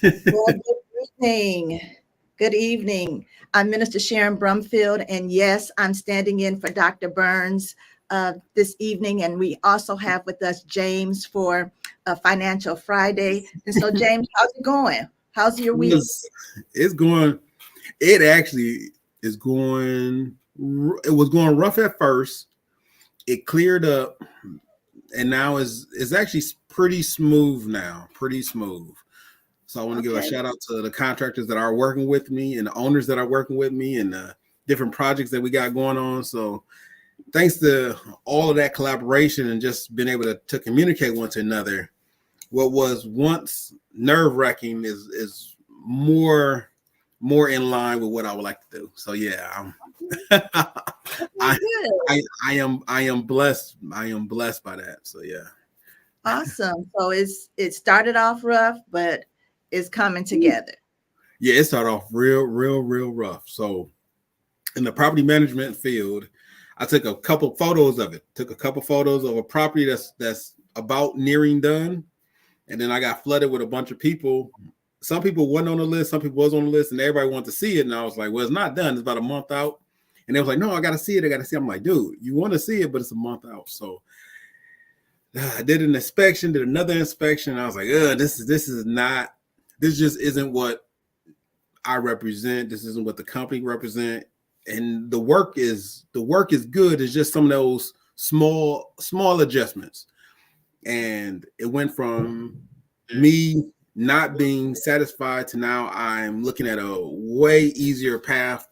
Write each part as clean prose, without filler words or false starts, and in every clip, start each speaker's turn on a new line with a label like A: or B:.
A: Well, good evening. Good evening. I'm Minister Sharon Brumfield, and yes, I'm standing in for Dr. Burns this evening. And we also have with us James for Financial Friday. And so, James, how's it going? How's your week?
B: It's going. It actually is going. It was going rough at first. It cleared up, and now is actually pretty smooth now. Pretty smooth. So I want to give a
A: Okay.
B: shout out to the contractors that are working with me and the owners that are working with me and the different projects that we got going on. So thanks to all of that collaboration and just being able to communicate one to another, what was once nerve wracking is more in line with what I would like to do. So yeah,
A: Okay,
B: I,
A: good.
B: I am blessed. I am blessed by that. So yeah.
A: Awesome. So it started off rough, but it's coming together.
B: Yeah, it started off real rough. So in the property management field, I took a couple photos of it. Took a couple photos of a property that's about nearing done, and then I got flooded with a bunch of people. Some people wasn't on the list, some people was on the list, and everybody wanted to see it. And I was like, "Well, it's not done. It's about a month out." And they was like, "No, I got to see it. I got to see it." I'm like, "Dude, you want to see it, but it's a month out." So I did an inspection, did another inspection. And I was like, this is not. This just isn't what I represent. This isn't what the company represent. And the work is good. It's just some of those small adjustments. And it went from me not being satisfied to now I'm looking at a way easier path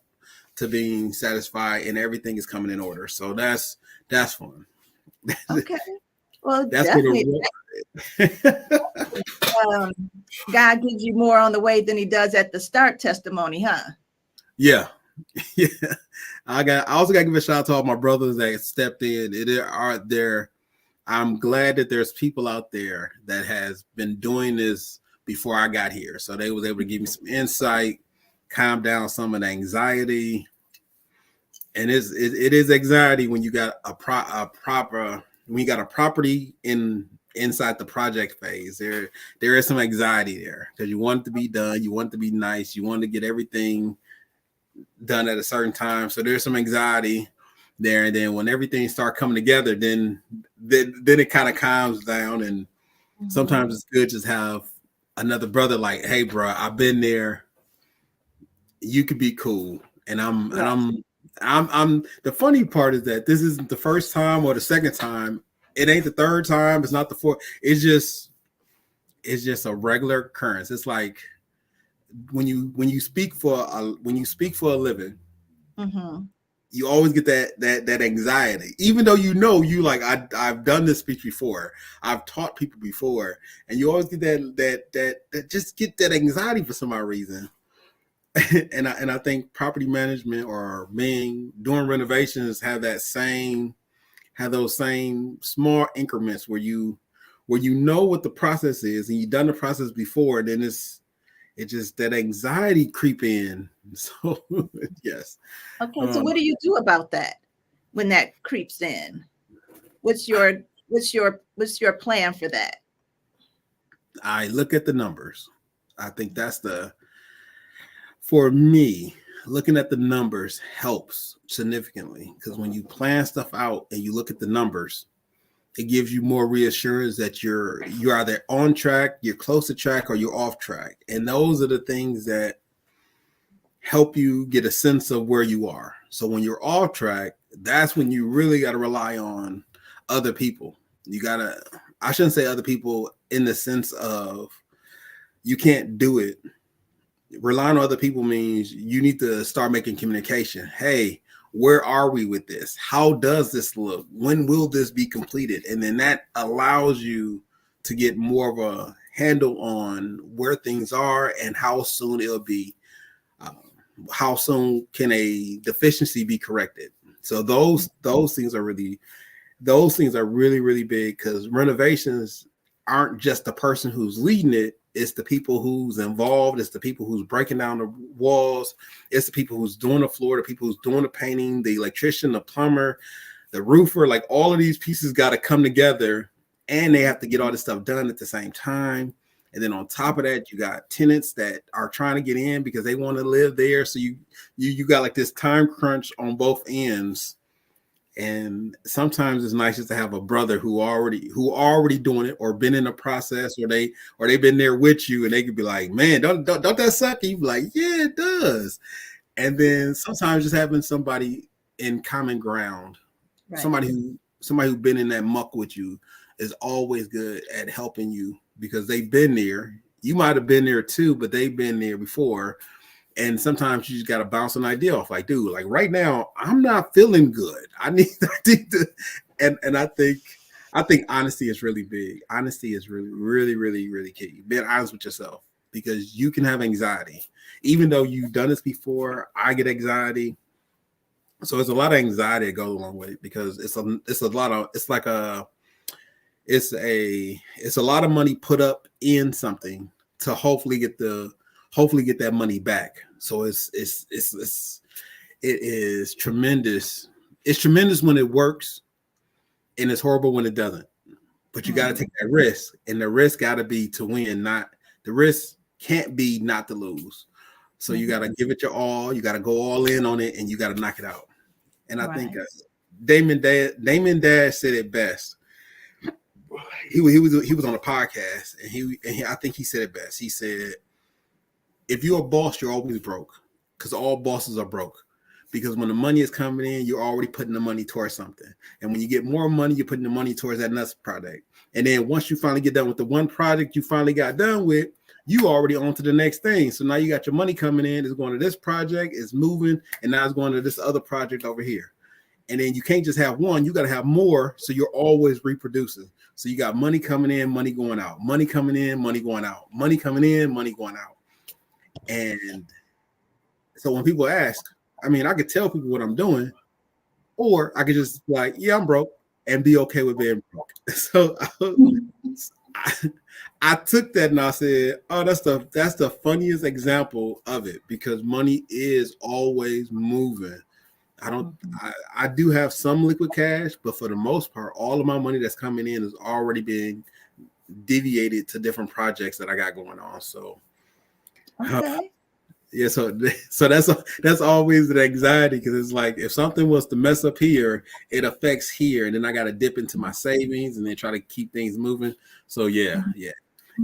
B: to being satisfied, and everything is coming in order. So that's fun.
A: Okay. Well,
B: That's what
A: definitely.
B: a
A: Um, God gives you more on the way than he does at the start testimony, huh?
B: yeah. Yeah. I also got to give a shout out to all my brothers that stepped in. It are there. I'm glad that there's people out there that has been doing this before I got here. So they was able to give me some insight, calm down some of the anxiety. And it is anxiety when you got a proper when you got a property inside the project phase. There is some anxiety there because you want it to be done, you want it to be nice, you want to get everything done at a certain time. So there's some anxiety there, and then when everything start coming together, then it kind of calms down. And
A: Mhm.
B: sometimes it's good just have another brother like, hey, bro, I've been there. You could be cool, and I'm and
A: Right.
B: I'm I'm the funny part is that this isn't the first time or the second time. It ain't the third time. It's not the fourth. It's just a regular occurrence. It's like when you speak for a living,
A: Mm-hmm.
B: you always get that anxiety, even though you like I've done this speech before, I've taught people before, and you always get that just get that anxiety for some odd reason. And I think property management or being doing renovations have those same small increments where you know what the process is and you've done the process before, and then it just that anxiety creep in. So yes.
A: Okay. So
B: um,
A: what do you do about that when that creeps in? What's your what's your plan for that?
B: I look at the numbers. I think that's the for me, looking at the numbers helps significantly because when you plan stuff out and you look at the numbers, it gives you more reassurance that you're either on track, you're close to track, or you're off track. And those are the things that help you get a sense of where you are. So when you're off track, that's when you really got to rely on other people. You got to, I shouldn't say other people in the sense of you can't do it. Relying on other people means you need to start making communication. Hey, where are we with this? How does this look? When will this be completed? And then that allows you to get more of a handle on where things are and how soon it'll be. Um, how soon can a deficiency be corrected? So those things are really big because renovations aren't just the person who's leading it. It's the people who's involved. It's the people who's breaking down the walls. It's the people who's doing the floor, the people who's doing the painting, the electrician, the plumber, the roofer. Like all of these pieces got to come together, and they have to get all this stuff done at the same time. And then on top of that, you got tenants that are trying to get in because they want to live there. So you got like this time crunch on both ends. And sometimes it's nice just to have a brother who already doing it or been in the process, or they've been there with you, and they could be like, man, don't that suck? And you be like, yeah, it does. And then sometimes just having somebody in common ground,
A: Right.
B: somebody who's been in that muck with you is always good at helping you because they've been there. You might have been there too, but they've been there before. And sometimes you just got to bounce an idea off. Like, dude, like right now, I'm not feeling good. I need to, and I think honesty is really big. Honesty is really, really, really, really key. Being honest with yourself, because you can have anxiety. Even though you've done this before, I get anxiety. So it's a lot of anxiety that goes along with it because it's a lot of money put up in something to hopefully get that money back. So it is tremendous. It's tremendous when it works, and it's horrible when it doesn't. But you got to take that risk, and the risk got to be to win. The risk can't be not to lose. So you got to give it your all. You got to go all in on it, and you got to knock it out. And I think Damon Dash said it best. He was on a podcast, and I think he said it best. He said, if you're a boss, you're always broke, because all bosses are broke. Because when the money is coming in, you're already putting the money towards something. And when you get more money, you're putting the money towards that next project. And then once you finally get done with the one project you finally got done with, you already on to the next thing. So now you got your money coming in, it's going to this project, it's moving, and now it's going to this other project over here. And then you can't just have one, you got to have more, so you're always reproducing. So you got money coming in, money going out, money coming in, money going out, money coming in, money going out. And so when people ask, I mean, I could tell people what I'm doing, or I could just like, yeah, I'm broke, and be okay with being broke. So I took that and I said, oh, that's the funniest example of it, because money is always moving. I do have some liquid cash, but for the most part, all of my money that's coming in is already being deviated to different projects that I got going on. So
A: Okay.
B: yeah, so that's always the anxiety, because it's like if something was to mess up here, it affects here, and then I got to dip into my savings and then try to keep things moving. So yeah.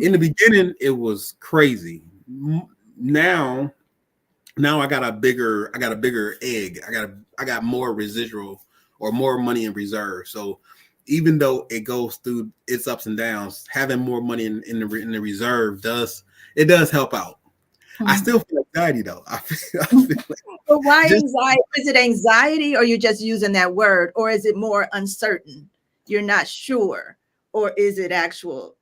B: In the beginning, it was crazy. Now I got a bigger egg. I got more residual or more money in reserve. So even though it goes through its ups and downs, having more money in the reserve does help out. I still feel anxiety though. I feel like,
A: but why anxiety? Is it anxiety, or you're just using that word, or is it more uncertain? You're not sure, or is it actual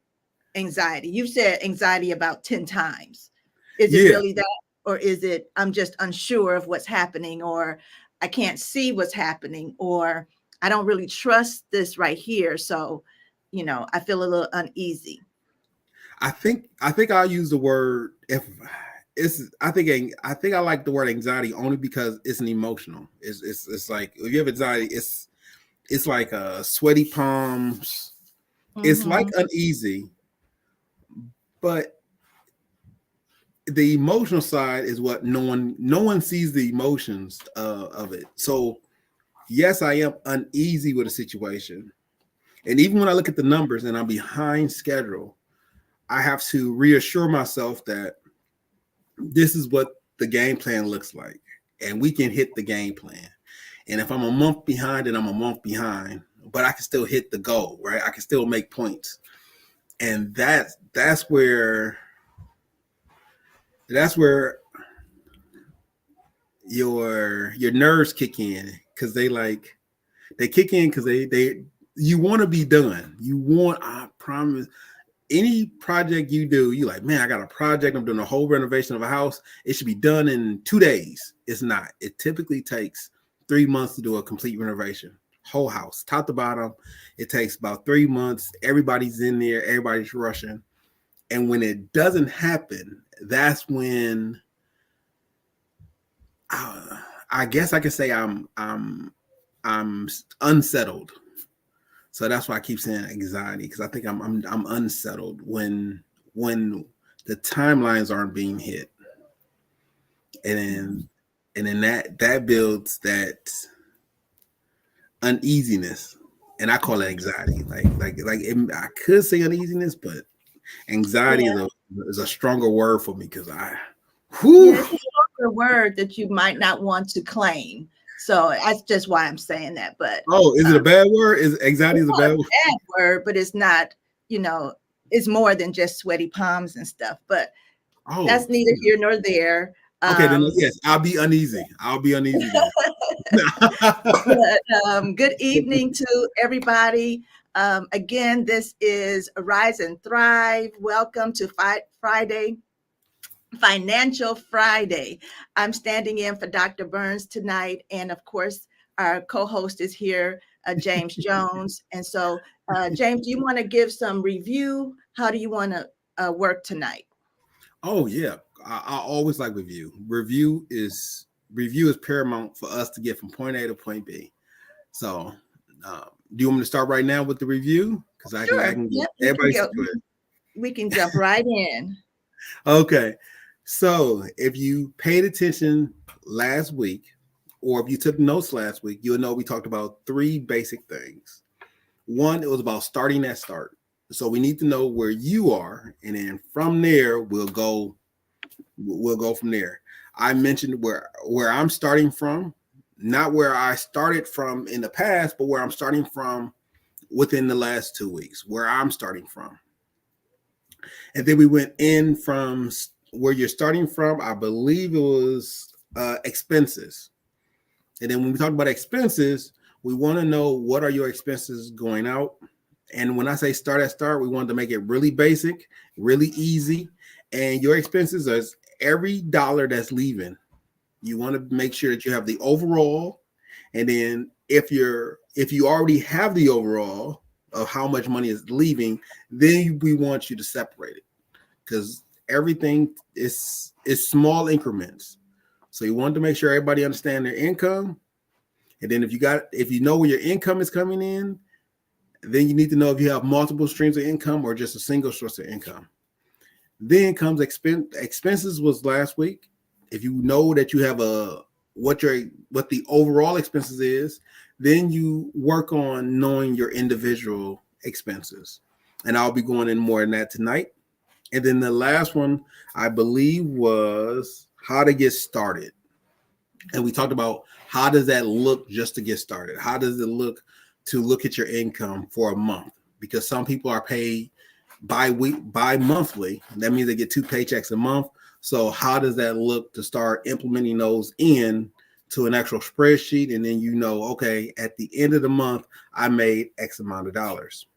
A: anxiety? You've said anxiety about 10 times. Is it really that, or is it I'm just unsure of what's happening, or I can't see what's happening, or I don't really trust this right here, so I feel a little uneasy?
B: I think I'll use the word I think I like the word anxiety only because it's an emotional. It's like if you have anxiety, it's like sweaty palms. It's like uneasy, but the emotional side is what no one sees the emotions of it. So yes, I am uneasy with a situation, and even when I look at the numbers and I'm behind schedule, I have to reassure myself that this is what the game plan looks like, and we can hit the game plan. And if I'm a month behind, then I'm a month behind, but I can still hit the goal, right? I can still make points. And that's where your nerves kick in, because they kick in because they you want to be done. I promise. Any project you do, you like, man, I got a project. I'm doing a whole renovation of a house. It should be done in 2 days. It's not. It typically takes 3 months to do a complete renovation. Whole house, top to bottom. It takes about 3 months. Everybody's in there. Everybody's rushing. And when it doesn't happen, that's when I guess I could say I'm unsettled. So that's why I keep saying anxiety, because I think I'm unsettled when when the timelines aren't being hit, and then that builds that uneasiness, and I call it anxiety. I could say uneasiness, but anxiety
A: Yeah.
B: is a stronger word for me because
A: Yeah, it's a stronger word that you might not want to claim. So that's just why I'm saying that. But
B: Oh, is it a bad word? Is anxiety
A: it's
B: is a
A: not a
B: bad word?
A: bad word, but it's not, you know, it's more than just sweaty palms and stuff. But
B: Oh,
A: that's neither here nor there.
B: okay, then
A: Um,
B: yes, I'll be uneasy. I'll be uneasy then.
A: but good evening to everybody. Again, this is Rise and Thrive. Welcome to Friday. Financial Friday. I'm standing in for Dr. Burns tonight. And of course, our co host is here, James Jones. And so, James, do you want to give some review? How do you want to work tonight?
B: Oh yeah, I always like review. Review is paramount for us to get from point A to point B. So, do you want me to start right now with the review? Because I
A: Sure.
B: can get
A: Yep.
B: everybody situated.
A: We can jump right in.
B: Okay, so if you paid attention last week, or if you took notes last week, you'll know we talked about three basic things. One, it was about starting at start. So we need to know where you are, and then from there we'll go from there. I mentioned where I'm starting from, not where I started from in the past, but where I'm starting from within the last 2 weeks, where I'm starting from. And then we went in from where you're starting from. I believe it was expenses. And then when we talk about expenses, we want to know what are your expenses going out. And when I say start at start, we wanted to make it really basic, really easy. And your expenses is every dollar that's leaving. You want to make sure that you have the overall. And then if you already have the overall of how much money is leaving, then we want you to separate it because everything is small increments. So you want to make sure everybody understand their income. And then if you know where your income is coming in, then you need to know if you have multiple streams of income or just a single source of income. Then comes expenses was last week. If you know that you have what the overall expenses is, then you work on knowing your individual expenses. And I'll be going in more in that tonight. And then the last one, I believe, was how to get started. And we talked about how does that look just to get started? How does it look to look at your income for a month? Because some people are paid bi-monthly. That means they get 2 paychecks a month. So how does that look to start implementing those in to an actual spreadsheet? And then okay, at the end of the month, I made X amount of dollars.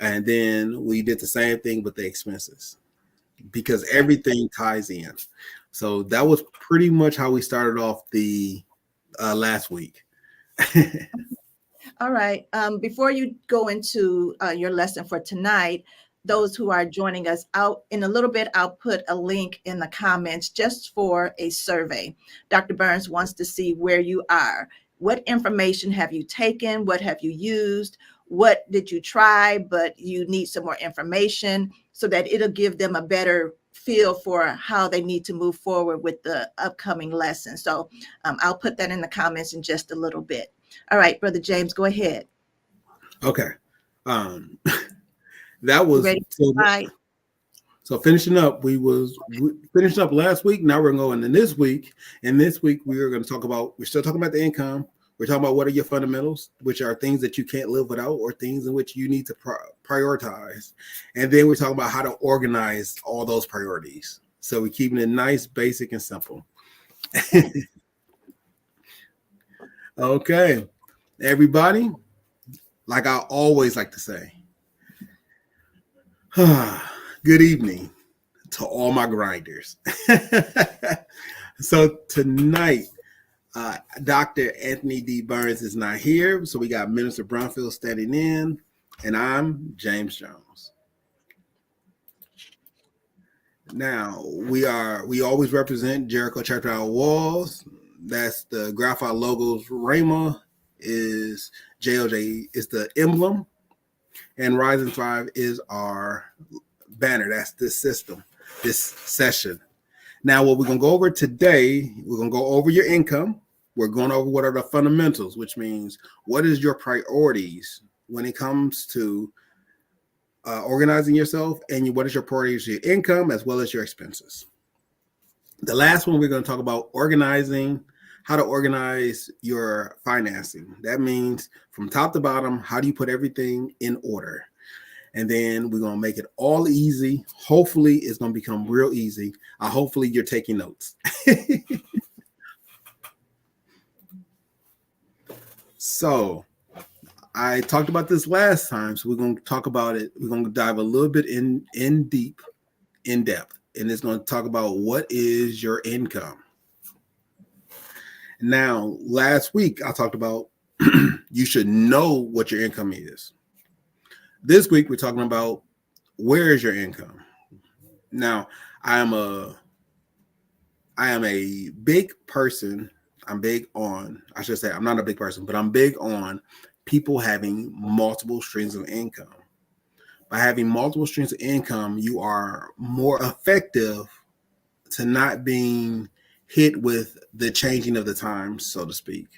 B: And then we did the same thing with the expenses because everything ties in. So that was pretty much how we started off the last week.
A: All right. Before you go into your lesson for tonight, those who are joining us out in a little bit, I'll put a link in the comments just for a survey. Dr. Burns wants to see where you are. What information have you taken? What have you used? What did you try, but you need some more information so that it'll give them a better feel for how they need to move forward with the upcoming lesson. So I'll put that in the comments in just a little bit. All right, Brother James, go ahead.
B: Okay. That was
A: ready.
B: So finishing up, we finished up last week. Now we're going in this week. And this week we're still talking about the income. We're talking about what are your fundamentals, which are things that you can't live without or things in which you need to prioritize. And then we're talking about how to organize all those priorities. So we're keeping it nice, basic, and simple. Okay, everybody, like I always like to say, good evening to all my grinders. So tonight, Dr. Anthony D. Burns is not here, so we got Minister Brumfield standing in, and I'm James Jones. Now, we always represent Jericho Church Out Walls. That's the graphite logos. Rhema is JOJ is the emblem, and Rise and Thrive is our banner. That's this system, this session. Now, what we're going to go over today, we're going to go over your income. We're going over what are the fundamentals, which means what is your priorities when it comes to organizing yourself, and what is your priorities, your income as well as your expenses. The last one, we're going to talk about organizing, how to organize your financing. That means from top to bottom, how do you put everything in order? And then we're going to make it all easy. Hopefully it's going to become real easy. Hopefully you're taking notes. So I talked about this last time, so we're going to talk about it. We're going to dive a little bit in depth, and it's going to talk about what is your income. Now, last week I talked about you should know what your income is. This week we're talking about where is your income. Now, I am a big person. I'm big on, I should say, I'm not a big person, but I'm big on people having multiple streams of income. By having multiple streams of income, you are more effective to not being hit with the changing of the times, so to speak.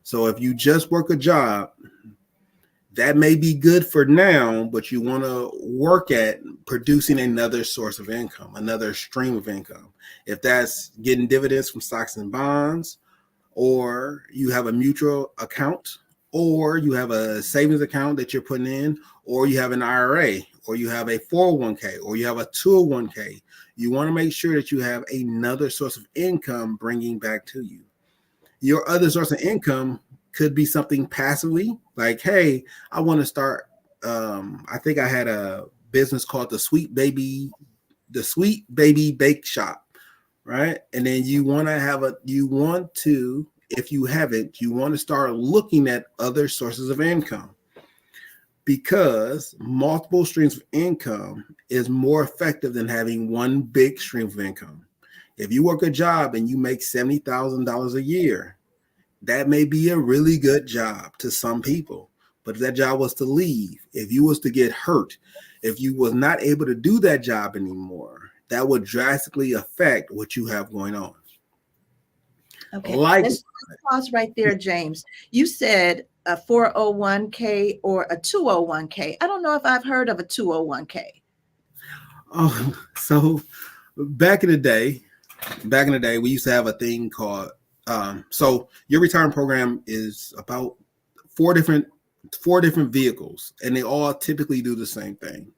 B: So if you just work a job, that may be good for now, but you want to work at producing another source of income, another stream of income. If that's getting dividends from stocks and bonds, or you have a mutual account, or you have a savings account that you're putting in, or you have an IRA, or you have a 401k, or you have a 201k, you want to make sure that you have another source of income bringing back to you. Your other source of income could be something passively, like, hey, I want to start. I think I had a business called the Sweet Baby Bake Shop. Right. And then if you haven't, you want to start looking at other sources of income, because multiple streams of income is more effective than having one big stream of income. If you work a job and you make $70,000 a year, that may be a really good job to some people. But if that job was to leave, if you was to get hurt, if you was not able to do that job anymore, that would drastically affect what you have going on.
A: Okay, let's pause right there, James. You said a 401k or a 201k. I don't know if I've heard of a 201k.
B: Oh, so back in the day, we used to have a thing called, so your retirement program is about four different vehicles, and they all typically do the same thing.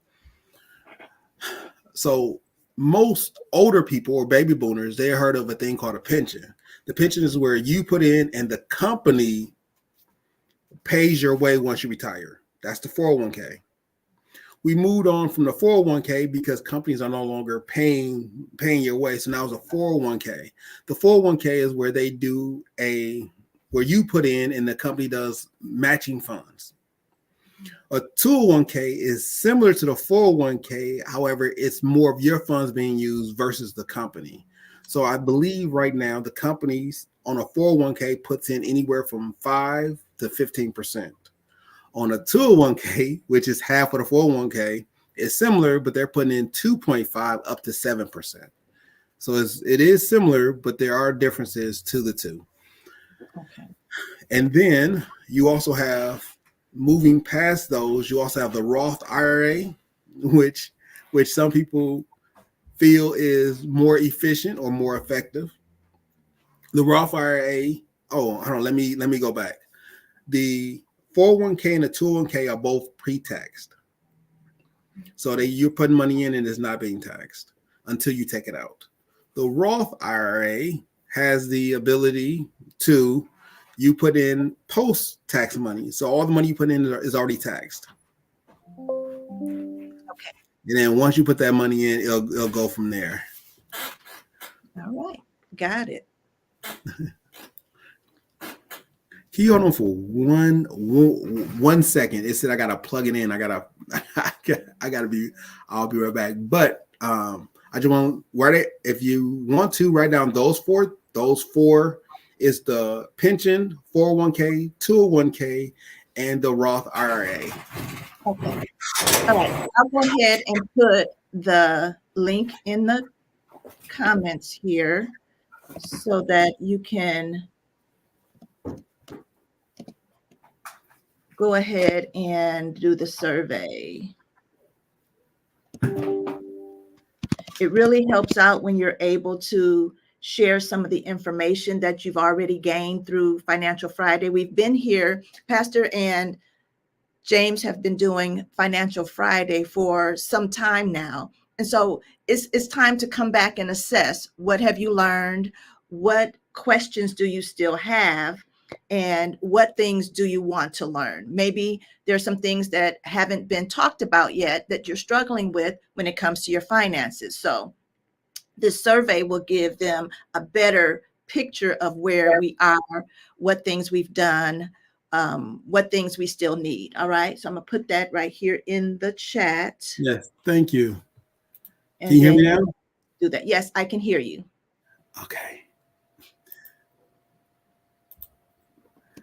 B: So most older people or baby boomers, they heard of a thing called a pension. The pension is where you put in and the company pays your way once you retire. That's the 401k. We moved on from the 401k because companies are no longer paying your way. So now it's a 401k. The 401k is where they do where you put in and the company does matching funds. A 201k is similar to the 401k. However, it's more of your funds being used versus the company. So I believe right now the companies on a 401k puts in anywhere from 5 to 15%. On a 201k, which is half of the 401k, it's similar, but they're putting in 2.5 up to 7%. So it is similar, but there are differences to the two. Okay. And then you also have, moving past those, you also have the Roth IRA, which some people feel is more efficient or more effective. The Roth IRA, let me go back. The 401k and the 201k are both pre-taxed. So you're putting money in and it's not being taxed until you take it out. The Roth IRA has the ability to, you put in post-tax money. So all the money you put in is already taxed.
A: Okay.
B: And then once you put that money in, it'll go from there.
A: All right. Got it.
B: Can you hold on for one second? It said I gotta plug it in. I'll be right back. But I just want to write it. If you want to write down those four is the pension, 401k, 201k, and the Roth IRA.
A: Okay. All right, I'll go ahead and put the link in the comments here so that you can go ahead and do the survey. It really helps out when you're able to share some of the information that you've already gained through Financial Friday. We've been here, Pastor and James have been doing Financial Friday for some time now. And so it's time to come back and assess, what have you learned? What questions do you still have? And what things do you want to learn? Maybe there's some things that haven't been talked about yet that you're struggling with when it comes to your finances. So this survey will give them a better picture of where we are, what things we've done, what things we still need. All right. So I'm going to put that right here in the chat.
B: Yes, thank you.
A: And
B: Can you hear me
A: then
B: now?
A: do that. Yes, I can hear you.
B: Okay.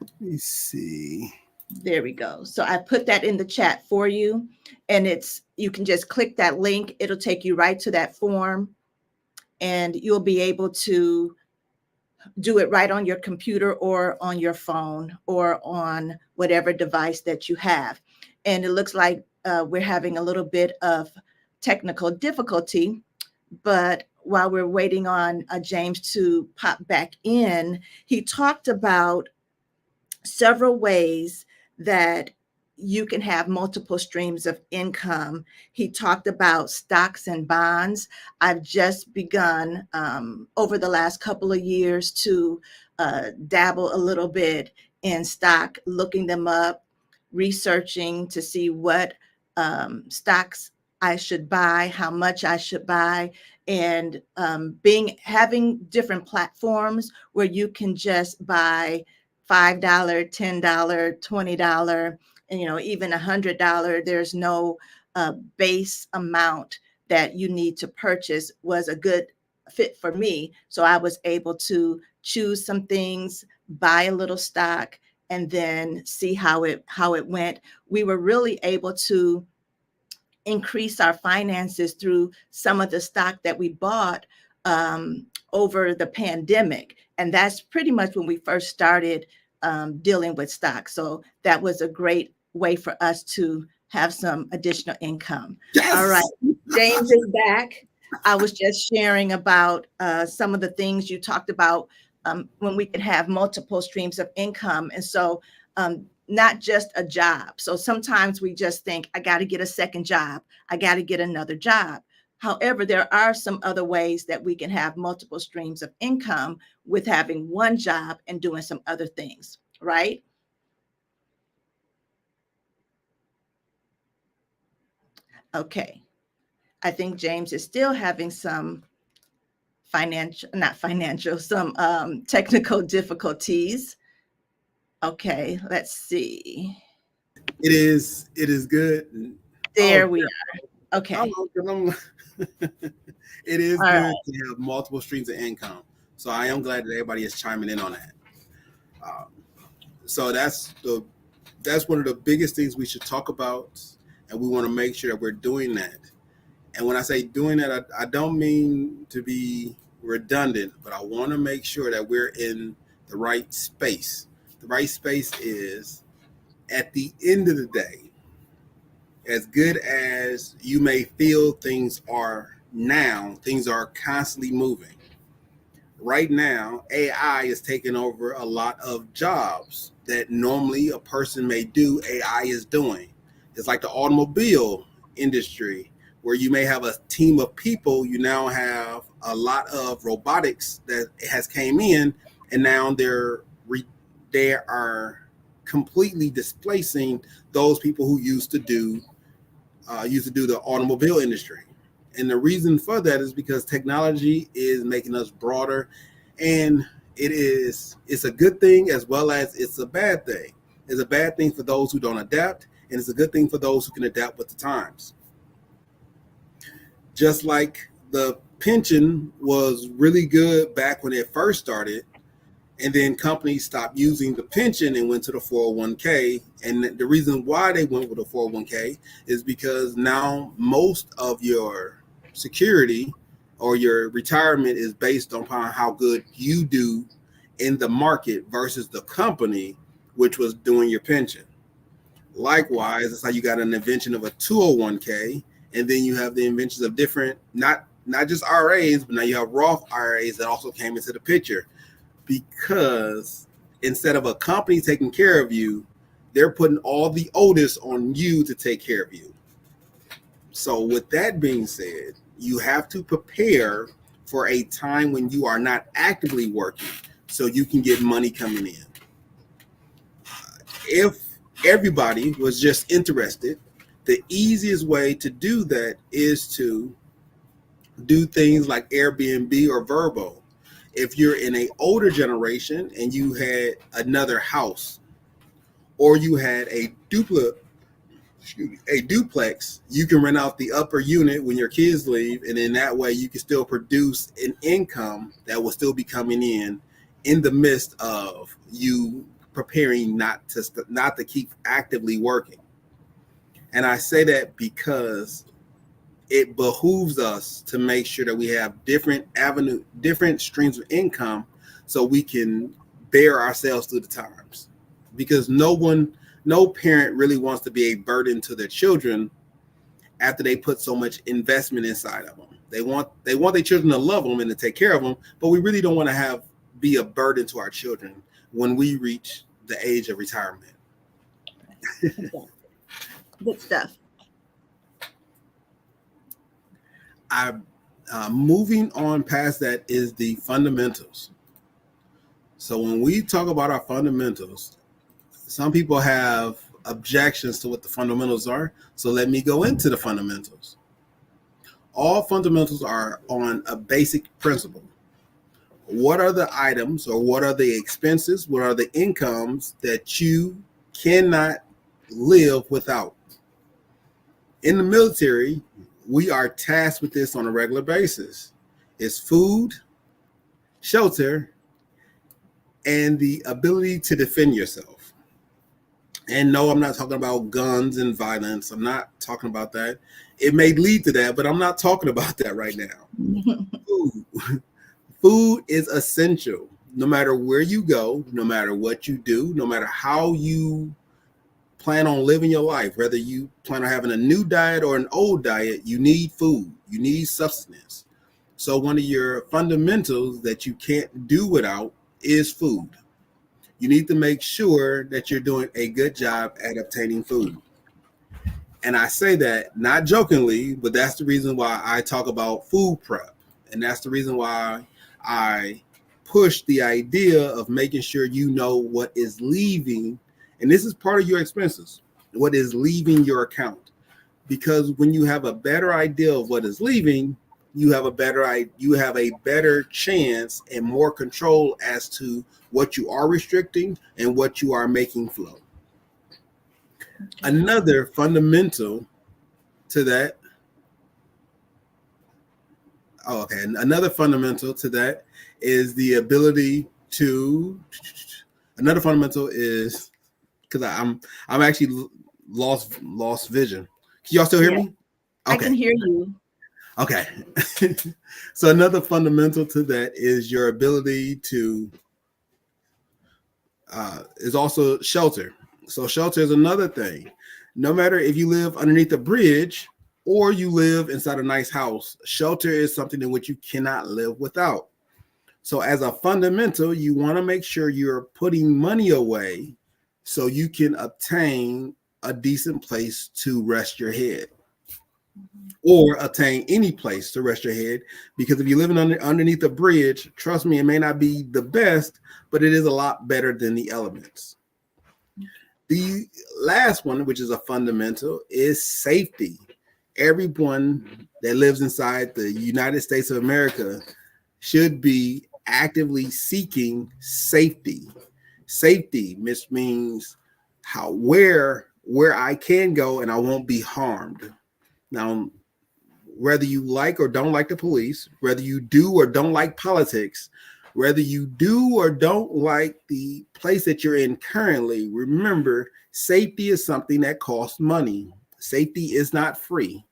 B: Let me see.
A: There we go. So I put that in the chat for you, and you can just click that link. It'll take you right to that form, and you'll be able to do it right on your computer or on your phone or on whatever device that you have. And it looks like we're having a little bit of technical difficulty, but while we're waiting on James to pop back in, he talked about several ways that you can have multiple streams of income. He talked about stocks and bonds. I've just begun over the last couple of years to dabble a little bit in stock, looking them up, researching to see what stocks I should buy, how much I should buy, and having different platforms where you can just buy $5, $10, $20, and even $100. There's no base amount that you need to purchase, was a good fit for me. So I was able to choose some things, buy a little stock, and then see how it went. We were really able to increase our finances through some of the stock that we bought over the pandemic. And that's pretty much when we first started dealing with stock. So that was a great way for us to have some additional income.
B: Yes!
A: All right, James is back. I was just sharing about some of the things you talked about when we can have multiple streams of income. And so not just a job. So sometimes we just think, I got to get a second job. I got to get another job. However, there are some other ways that we can have multiple streams of income with having one job and doing some other things, right? Okay. I think James is still having some some technical difficulties. Okay, let's see.
B: It is good.
A: There we are. Okay.
B: It is
A: All
B: good
A: right.
B: to have multiple streams of income. So I am glad that everybody is chiming in on that. So that's one of the biggest things we should talk about, and we want to make sure that we're doing that. And when I say doing that, I don't mean to be redundant, but I want to make sure that we're in the right space. The right space is, at the end of the day, as good as you may feel things are now, things are constantly moving. Right now, AI is taking over a lot of jobs that normally a person may do, AI is doing. It's like the automobile industry, where you may have a team of people, you now have a lot of robotics that has came in, and now they are completely displacing those people who used to do the automobile industry. And the reason for that is because technology is making us broader, and it's a good thing as well as it's a bad thing. It's a bad thing for those who don't adapt, and it's a good thing for those who can adapt with the times. Just like the pension was really good back when it first started, And then companies stopped using the pension and went to the 401k. And the reason why they went with the 401k is because now most of your security or your retirement is based upon how good you do in the market versus the company, which was doing your pension. Likewise, that's how you got an invention of a 201k, and then you have the inventions of different, not just RAs, but now you have Roth IRAs that also came into the picture, because instead of a company taking care of you, they're putting all the onus on you to take care of you. So with that being said, you have to prepare for a time when you are not actively working so you can get money coming in. If everybody was just interested, the easiest way to do that is to do things like Airbnb or Vrbo. If you're in an older generation and you had another house or you had a duplex, you can rent out the upper unit when your kids leave, and in that way you can still produce an income that will still be coming in the midst of you preparing not to keep actively working. And I say that because it behooves us to make sure that we have different streams of income so we can bear ourselves through the times. Because no parent really wants to be a burden to their children after they put so much investment inside of them. They want their children to love them and to take care of them, but we really don't want to be a burden to our children when we reach the age of retirement.
A: Good stuff.
B: Moving on past that is the fundamentals. So when we talk about our fundamentals, some people have objections to what the fundamentals are. So let me go into the fundamentals. All fundamentals are on a basic principle. What are the items or what are the expenses? What are the incomes that you cannot live without? In the military, we are tasked with this on a regular basis. It's food, shelter, and the ability to defend yourself. And no, I'm not talking about guns and violence. I'm not talking about that. It may lead to that, but I'm not talking about that right now. Food is essential. No matter where you go, no matter what you do, no matter how you plan on living your life, whether you plan on having a new diet or an old diet, you need food, you need sustenance. So one of your fundamentals that you can't do without is food. You need to make sure that you're doing a good job at obtaining food. And I say that not jokingly, but that's the reason why I talk about food prep. And that's the reason why I push the idea of making sure you know what is leaving. And this is part of your expenses, what is leaving your account. Because when you have a better idea of what is leaving, you have a better chance and more control as to what you are restricting and what you are making flow. Another fundamental to that. Another fundamental to that is the ability to. Another fundamental is because I'm actually lost vision. Can y'all still hear me?
A: Okay. I can hear you.
B: Okay. So another fundamental to that is your ability to is also shelter. So shelter is another thing. No matter if you live underneath a bridge or you live inside a nice house, shelter is something in which you cannot live without. So as a fundamental, you want to make sure you're putting money away so you can obtain a decent place to rest your head, or obtain any place to rest your head. Because if you're living underneath a bridge, trust me, it may not be the best, but it is a lot better than the elements. The last one, which is a fundamental, is safety. Everyone that lives inside the United States of America should be actively seeking safety. Safety means where I can go and I won't be harmed. Now, whether you like or don't like the police, whether you do or don't like politics, Whether you do or don't like the place that you're in currently, remember, safety is something that costs money. Safety is not free.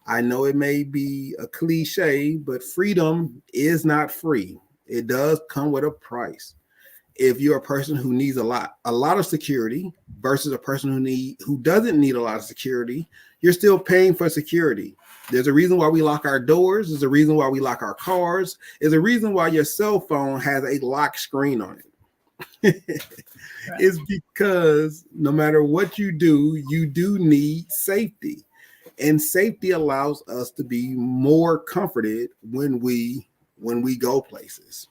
B: I know it may be a cliche, but freedom is not free. It does come with a price. If you're a person who needs a lot of security versus a person who doesn't need a lot of security, you're still paying for security. There's a reason why we lock our doors. There's a reason why we lock our cars. There's a reason why your cell phone has a lock screen on it. Right. It's because no matter what you do need safety. And safety allows us to be more comforted when we go places.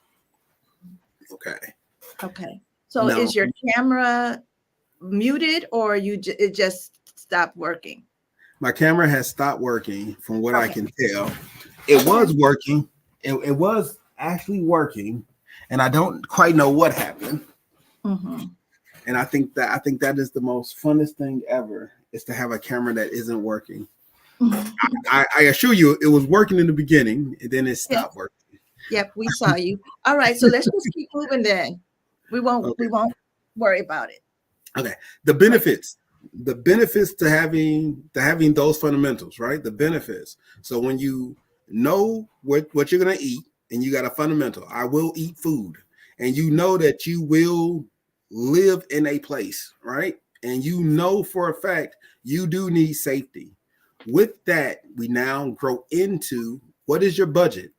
A: Okay. So now, is your camera muted or it just stopped working?
B: My camera has stopped working from what I can tell. It was working. It was actually working, and I don't quite know what happened. Mm-hmm. And I think that is the most funnest thing ever, is to have a camera that isn't working. Mm-hmm. I assure you, it was working in the beginning, and then it stopped working.
A: Yep, we saw you. All right, so let's just keep moving then. We won't worry about it.
B: Okay. The benefits to having those fundamentals, right? The benefits. So when you know what you're gonna eat, and you got a fundamental, I will eat food, and you know that you will live in a place, right? And you know for a fact you do need safety. With that, we now grow into, what is your budget?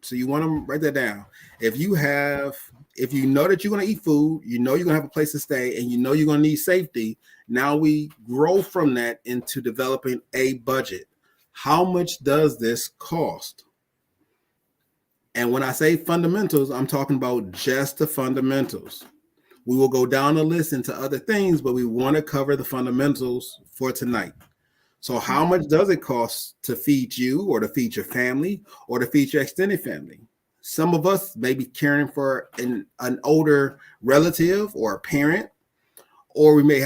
B: So you want to write that down. If you know that you're going to eat food, you know you're going to have a place to stay, and you know you're going to need safety, now we grow from that into developing a budget. How much does this cost? And when I say fundamentals, I'm talking about just the fundamentals. We will go down the list into other things, but we want to cover the fundamentals for tonight. So how much does it cost to feed you, or to feed your family, or to feed your extended family? Some of us may be caring for an older relative or a parent, or we may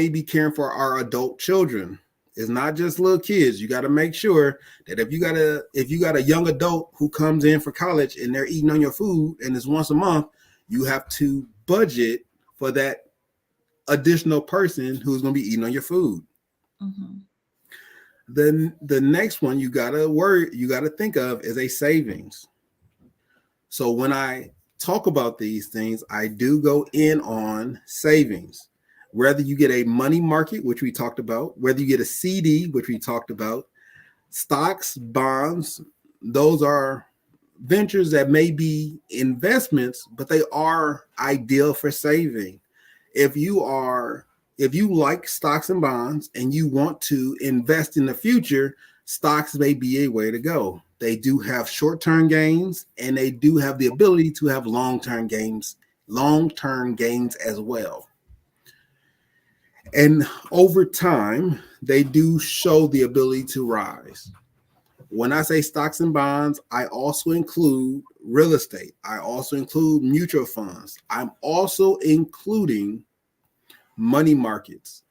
B: be caring for our adult children. It's not just little kids. You got to make sure that if you got a young adult who comes in for college and they're eating on your food and it's once a month, you have to budget for that additional person who's going to be eating on your food. Mm-hmm. Then the next one you got to think of is a savings. So when I talk about these things, I do go in on savings. Whether you get a money market, which we talked about, whether you get a CD, which we talked about, stocks, bonds, those are ventures that may be investments, but they are ideal for saving. If you like stocks and bonds and you want to invest in the future, stocks may be a way to go. They do have short-term gains, and they do have the ability to have long-term gains as well. And over time, they do show the ability to rise. When I say stocks and bonds, I also include real estate. I also include mutual funds. I'm also including money markets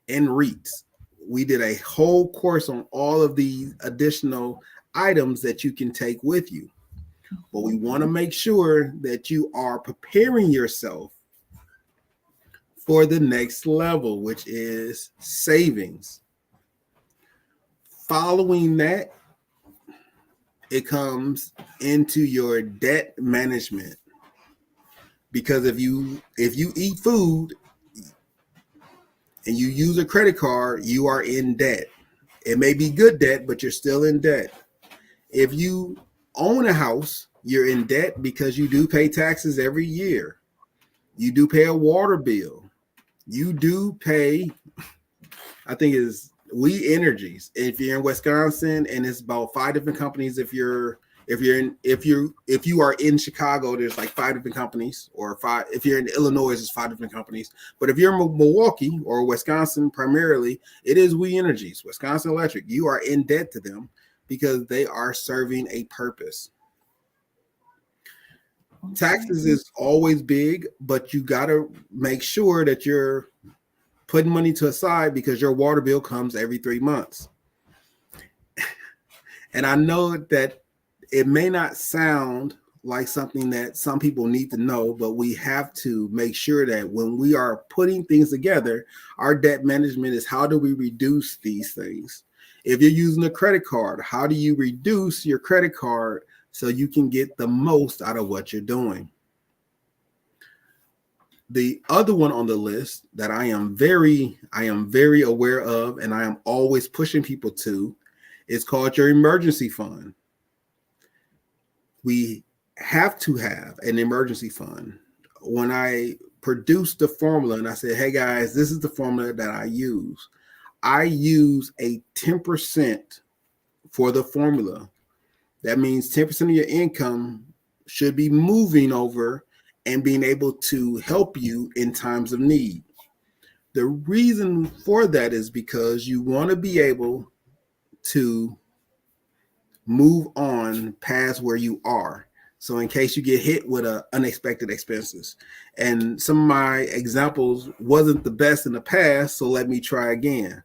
B: and REITs. We did a whole course on all of these additional items that you can take with you. But we want to make sure that you are preparing yourself for the next level, which is savings. Following that, it comes into your debt management. Because if you eat food and you use a credit card, you are in debt. It may be good debt, but you're still in debt. If you own a house, you're in debt because you do pay taxes every year. You do pay a water bill. You do pay, I think it's We Energies. If you're in Wisconsin, and it's about 5 different companies. If you are in Chicago, there's like 5 different companies, or 5. If you're in Illinois, there's 5 different companies. But if you're in Milwaukee or Wisconsin, primarily, it is We Energies, Wisconsin Electric. You are in debt to them because they are serving a purpose. Okay. Taxes is always big, but you got to make sure that you're putting money to aside, because your water bill comes every 3 months. And I know that it may not sound like something that some people need to know, but we have to make sure that when we are putting things together, our debt management is how do we reduce these things? If you're using a credit card, how do you reduce your credit card so you can get the most out of what you're doing? The other one on the list that I am very aware of, and I am always pushing people to, is called your emergency fund. We have to have an emergency fund. When I produced the formula and I said, hey guys, this is the formula that I use a 10% for the formula. That means 10% of your income should be moving over and being able to help you in times of need. The reason for that is because you want to be able to move on past where you are. So in case you get hit with unexpected expenses. And some of my examples wasn't the best in the past, so let me try again.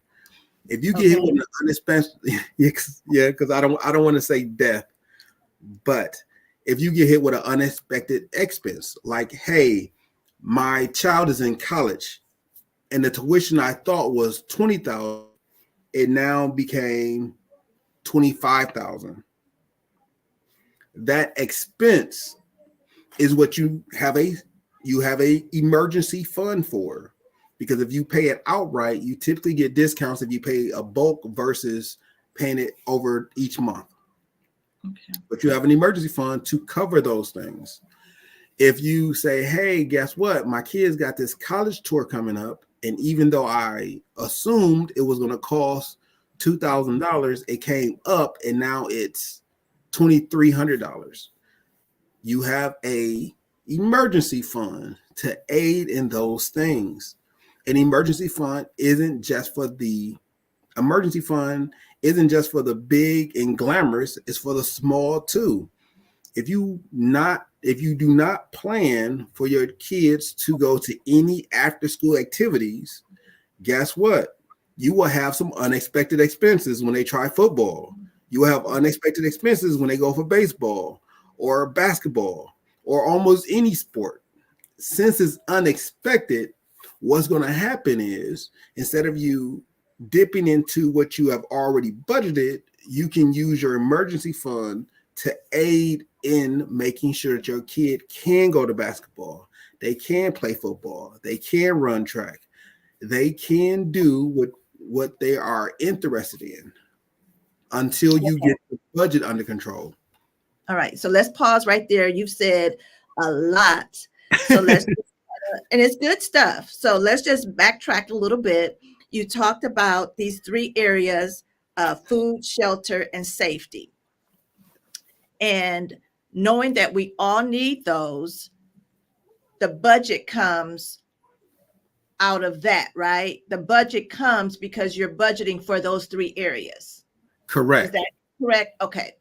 B: If you get hit with an unexpected, yeah, because I don't want to say death, but if you get hit with an unexpected expense, like, hey, my child is in college and the tuition I thought was $20,000, it now became $25,000. That expense is what you have a emergency fund for, because if you pay it outright, you typically get discounts if you pay a bulk versus paying it over each month. Okay. But you have an emergency fund to cover those things. If you say, hey, guess what? My kids got this college tour coming up, and even though I assumed it was going to cost $2,000, it came up and now it's $2,300. You have a emergency fund to aid in those things. An emergency fund isn't just for the big and glamorous, it's for the small too. If you do not plan for your kids to go to any after school activities, guess what? You will have some unexpected expenses when they try football. You will have unexpected expenses when they go for baseball or basketball or almost any sport. Since it's unexpected, what's going to happen is, instead of you dipping into what you have already budgeted, you can use your emergency fund to aid in making sure that your kid can go to basketball, they can play football, they can run track, they can do what they are interested in until you get the budget under control.
A: All right, so let's pause right there. You've said a lot, so let's and it's good stuff. So let's just backtrack a little bit. You talked about these three areas: food, shelter, and safety. And knowing that we all need those, the budget comes out of that, right? The budget comes because you're budgeting for those three areas.
B: Correct.
A: Is that correct? Okay.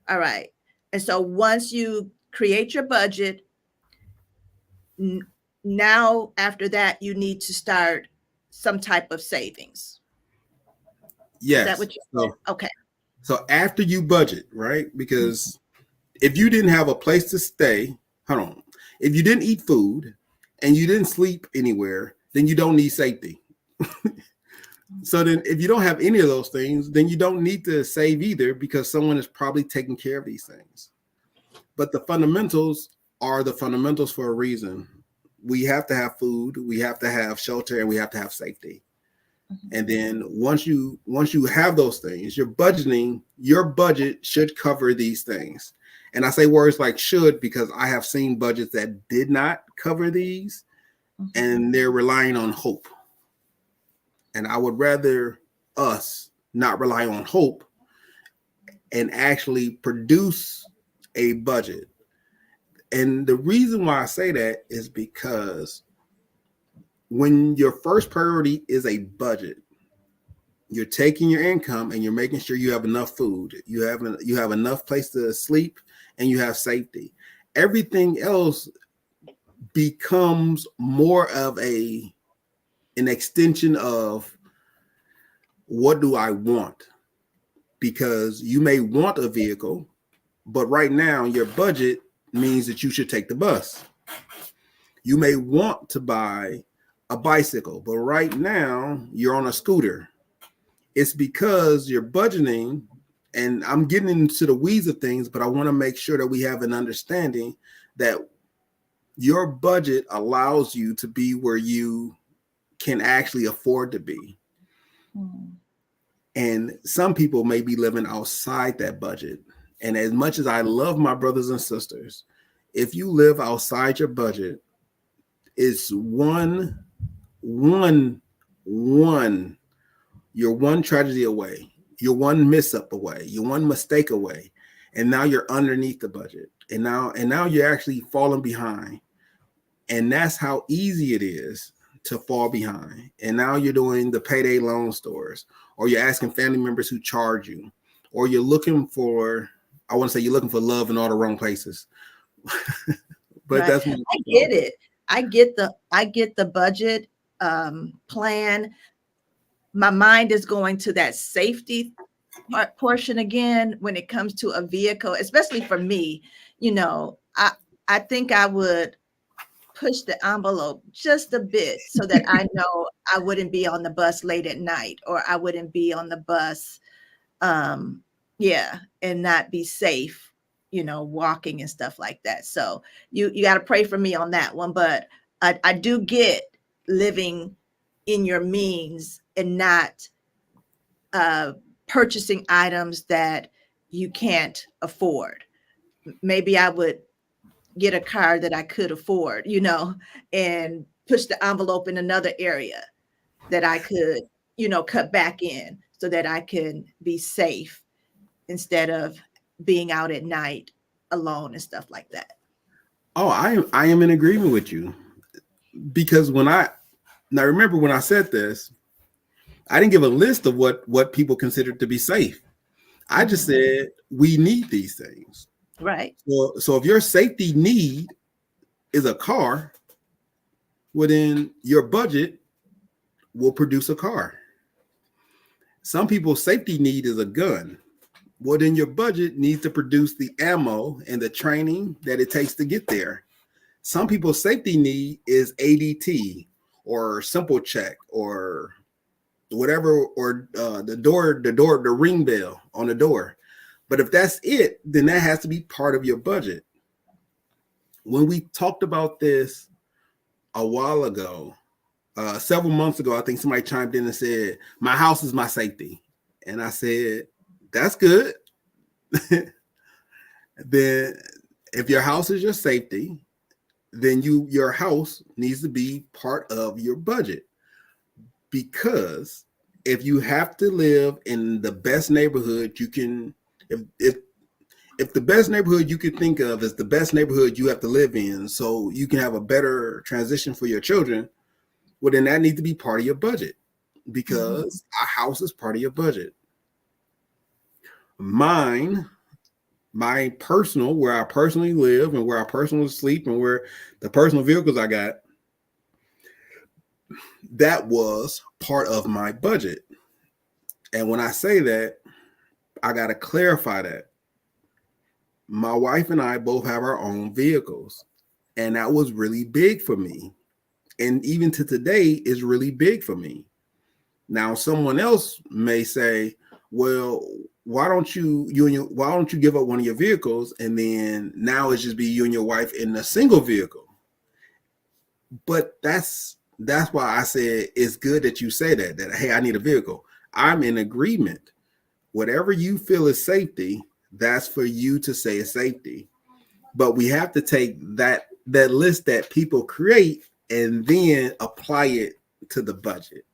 A: All right. And so once you create your budget, now after that, you need to start some type of savings.
B: Yes.
A: Is that what you said? Okay.
B: So after you budget, right? Because if you didn't have a place to stay, if you didn't eat food and you didn't sleep anywhere, then you don't need safety. So then if you don't have any of those things, then you don't need to save either, because someone is probably taking care of these things. But the fundamentals are the fundamentals for a reason. We have to have food, we have to have shelter, and we have to have safety. And then once you have those things, your budget should cover these things. And I say words like should because I have seen budgets that did not cover these, and they're relying on hope. And I would rather us not rely on hope and actually produce a budget. And the reason why I say that is because when your first priority is a budget, you're taking your income and you're making sure you have enough food, you have enough place to sleep, and you have safety. Everything else becomes more of an extension of what do I want? Because you may want a vehicle, but right now your budget means that you should take the bus. You may want to buy a bicycle, but right now you're on a scooter. It's because you're budgeting, and I'm getting into the weeds of things, but I want to make sure that we have an understanding that your budget allows you to be where you can actually afford to be.
A: Mm.
B: And some people may be living outside that budget. And as much as I love my brothers and sisters, if you live outside your budget, it's one, you're one tragedy away. You're one miss up away. You're one mistake away. And now you're underneath the budget. And now you're actually falling behind. And that's how easy it is to fall behind. And now you're doing the payday loan stores, or you're asking family members who charge you, or you're looking for, I want to say you're looking for love in all the wrong places. But
A: Right.
B: that's
A: I get it. I get the budget plan. My mind is going to that safety portion again when it comes to a vehicle, especially for me. I think I would push the envelope just a bit so that I know I wouldn't be on the bus late at night, or I wouldn't be on the bus, and not be safe, walking and stuff like that. So you got to pray for me on that one. But I do get living in your means and not purchasing items that you can't afford. Maybe I would get a car that I could afford, and push the envelope in another area that I could, cut back in so that I can be safe instead of being out at night alone and stuff like that.
B: Oh, I am in agreement with you, because now remember when I said this, I didn't give a list of what people considered to be safe. I just said we need these things.
A: Right.
B: So if your safety need is a car, well then your budget will produce a car. Some people's safety need is a gun. Well, then your budget needs to produce the ammo and the training that it takes to get there. Some people's safety need is ADT or Simple Check or whatever, or the ring bell on the door. But if that's it, then that has to be part of your budget. When we talked about this a while ago, several months ago, I think somebody chimed in and said, my house is my safety. And I said, that's good. Then if your house is your safety, then your house needs to be part of your budget. Because if you have to live in the best neighborhood you can, if the best neighborhood you could think of is the best neighborhood you have to live in so you can have a better transition for your children, well, then that needs to be part of your budget, because a house is part of your budget. My personal, where I personally live and where I personally sleep and where the personal vehicles I got, that was part of my budget. And when I say that, I got to clarify that. My wife and I both have our own vehicles, and that was really big for me. And even to today is really big for me. Now, someone else may say, well, why don't you give up one of your vehicles and then now it's just be you and your wife in a single vehicle? But that's why I said it's good that you say that hey, I need a vehicle. I'm in agreement. Whatever you feel is safety, that's for you to say is safety. But we have to take that list that people create and then apply it to the budget.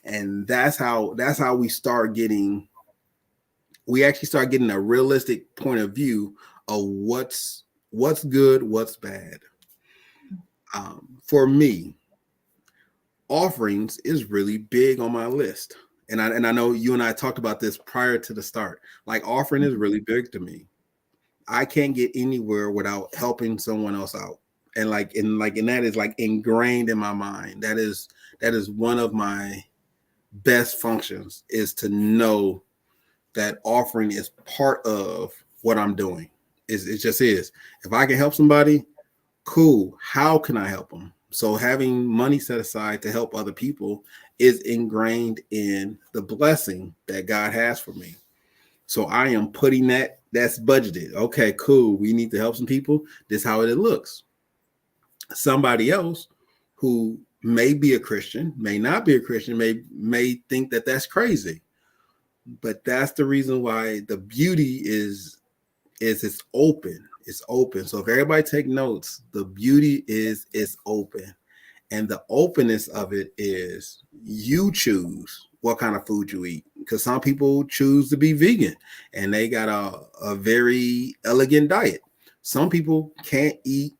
B: And that's how we actually start getting a realistic point of view of what's good, what's bad. For me, offerings is really big on my list. And I know you and I talked about this prior to the start. Like, offering is really big to me. I can't get anywhere without helping someone else out. And that is like ingrained in my mind. That is one of my best functions, is to know that offering is part of what I'm doing. It just is. If I can help somebody, cool. How can I help them? So having money set aside to help other people is ingrained in the blessing that God has for me. So I am putting that's budgeted. Okay, cool. We need to help some people. This is how it looks. Somebody else who may be a Christian, may not be a Christian, may think that that's crazy. But that's the reason why the beauty is it's open. It's open. So if everybody take notes, the beauty is it's open. And the openness of it is you choose what kind of food you eat. Because some people choose to be vegan and they got a very elegant diet. Some people can't eat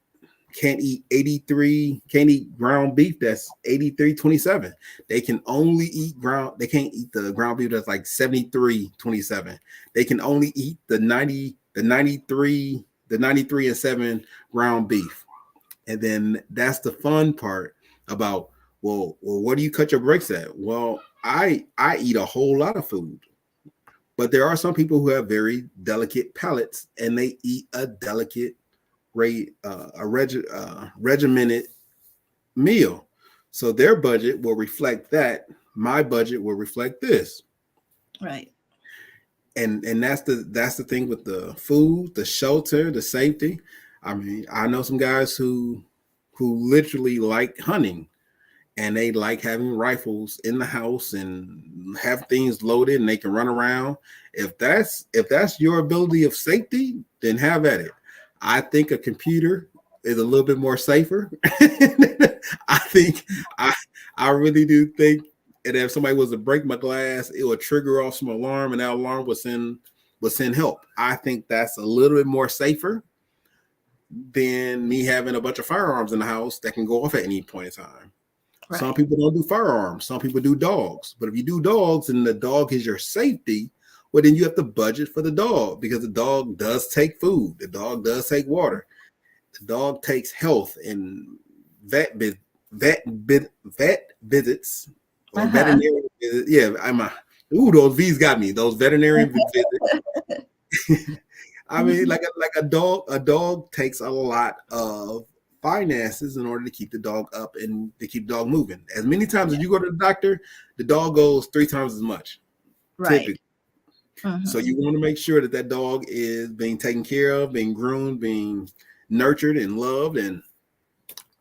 B: 83, can't eat ground beef that's 83.27. They can only eat they can't eat the ground beef that's like 73.27. They can only eat the 93 and 7 ground beef. And then that's the fun part about, well, what do you cut your breaks at? Well, I eat a whole lot of food, but there are some people who have very delicate palates and they eat a delicate regimented meal. So their budget will reflect that. My budget will reflect this.
A: Right.
B: And that's the thing with the food, the shelter, the safety. I mean, I know some guys who literally like hunting and they like having rifles in the house and have things loaded and they can run around. If that's your ability of safety, then have at it. I think a computer is a little bit more safer. I really do think, and if somebody was to break my glass, it would trigger off some alarm, and that alarm would send help. I think that's a little bit more safer than me having a bunch of firearms in the house that can go off at any point in time. Right. Some people don't do firearms. Some people do dogs. But if you do dogs and the dog is your safety, well, then you have to budget for the dog because the dog does take food. The dog does take water. The dog takes health and vet visits or veterinary visits. Yeah, those V's got me. Those veterinarian visits. I mean, like a dog takes a lot of finances in order to keep the dog up and to keep the dog moving. As many times as you go to the doctor, the dog goes 3 times as much.
A: Right.
B: Typically. So you want to make sure that dog is being taken care of, being groomed, being nurtured and loved. And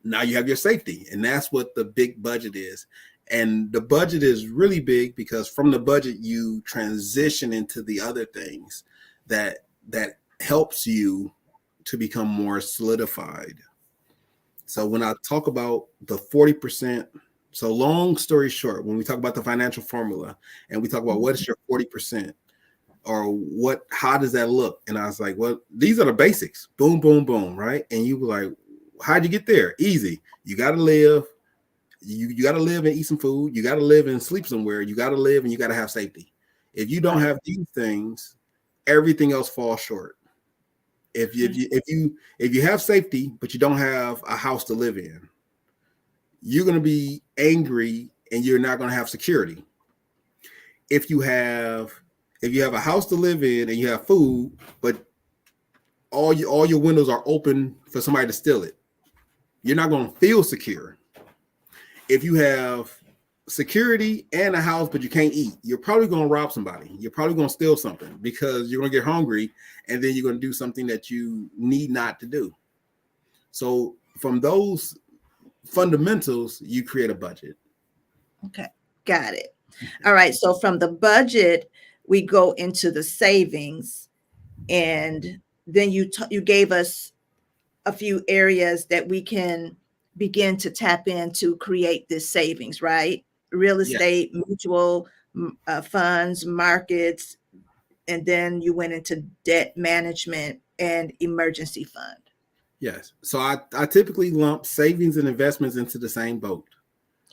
B: now you have your safety. And that's what the big budget is. And the budget is really big because from the budget, you transition into the other things that helps you to become more solidified. So when I talk about the 40%, so long story short, when we talk about the financial formula and we talk about what is your 40%, or how does that look? And I was like, well, these are the basics. Boom, boom, boom, right? And you were like, how'd you get there? Easy. You got to live. You got to live and eat some food. You got to live and sleep somewhere. You got to live and you got to have safety. If you don't have these things, everything else falls short. If you have safety, but you don't have a house to live in, you're going to be angry and you're not going to have security. If you have a house to live in and you have food, but all your windows are open for somebody to steal it, you're not going to feel secure. If you have security and a house, but you can't eat, you're probably going to rob somebody. You're probably going to steal something because you're going to get hungry and then you're going to do something that you need not to do. So from those fundamentals, you create a budget.
A: Okay, got it. All right. So from the budget, we go into the savings, and then you gave us a few areas that we can begin to tap in to create this savings, right? Real estate, mutual funds, markets, and then you went into debt management and emergency fund.
B: Yes. So I typically lump savings and investments into the same boat.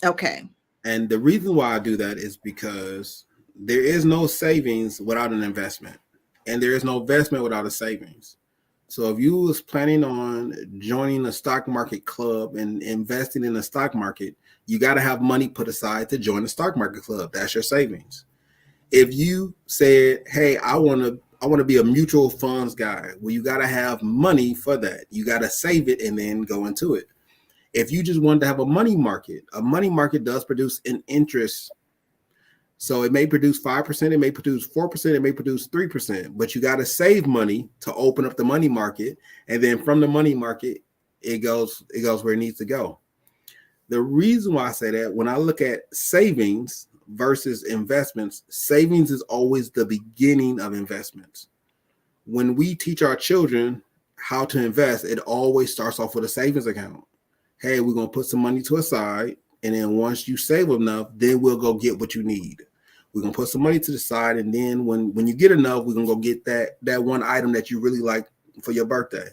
A: Okay.
B: And the reason why I do that is because there is no savings without an investment, and there is no investment without a savings. So if you was planning on joining a stock market club and investing in the stock market, you got to have money put aside to join the stock market club. That's your savings. If you said, hey, I want I want to be a mutual funds guy. Well, you got to have money for that. You got to save it and then go into it. If you just wanted to have a money market does produce an interest. So it may produce 5%, it may produce 4%, it may produce 3%, but you got to save money to open up the money market. And then from the money market, it goes where it needs to go. The reason why I say that, when I look at savings versus investments, savings is always the beginning of investments. When we teach our children how to invest, it always starts off with a savings account. Hey, we're going to put some money to a side. And then once you save enough, then we'll go get what you need. We're going to put some money to the side. And then when you get enough, we're going to go get that one item that you really like for your birthday.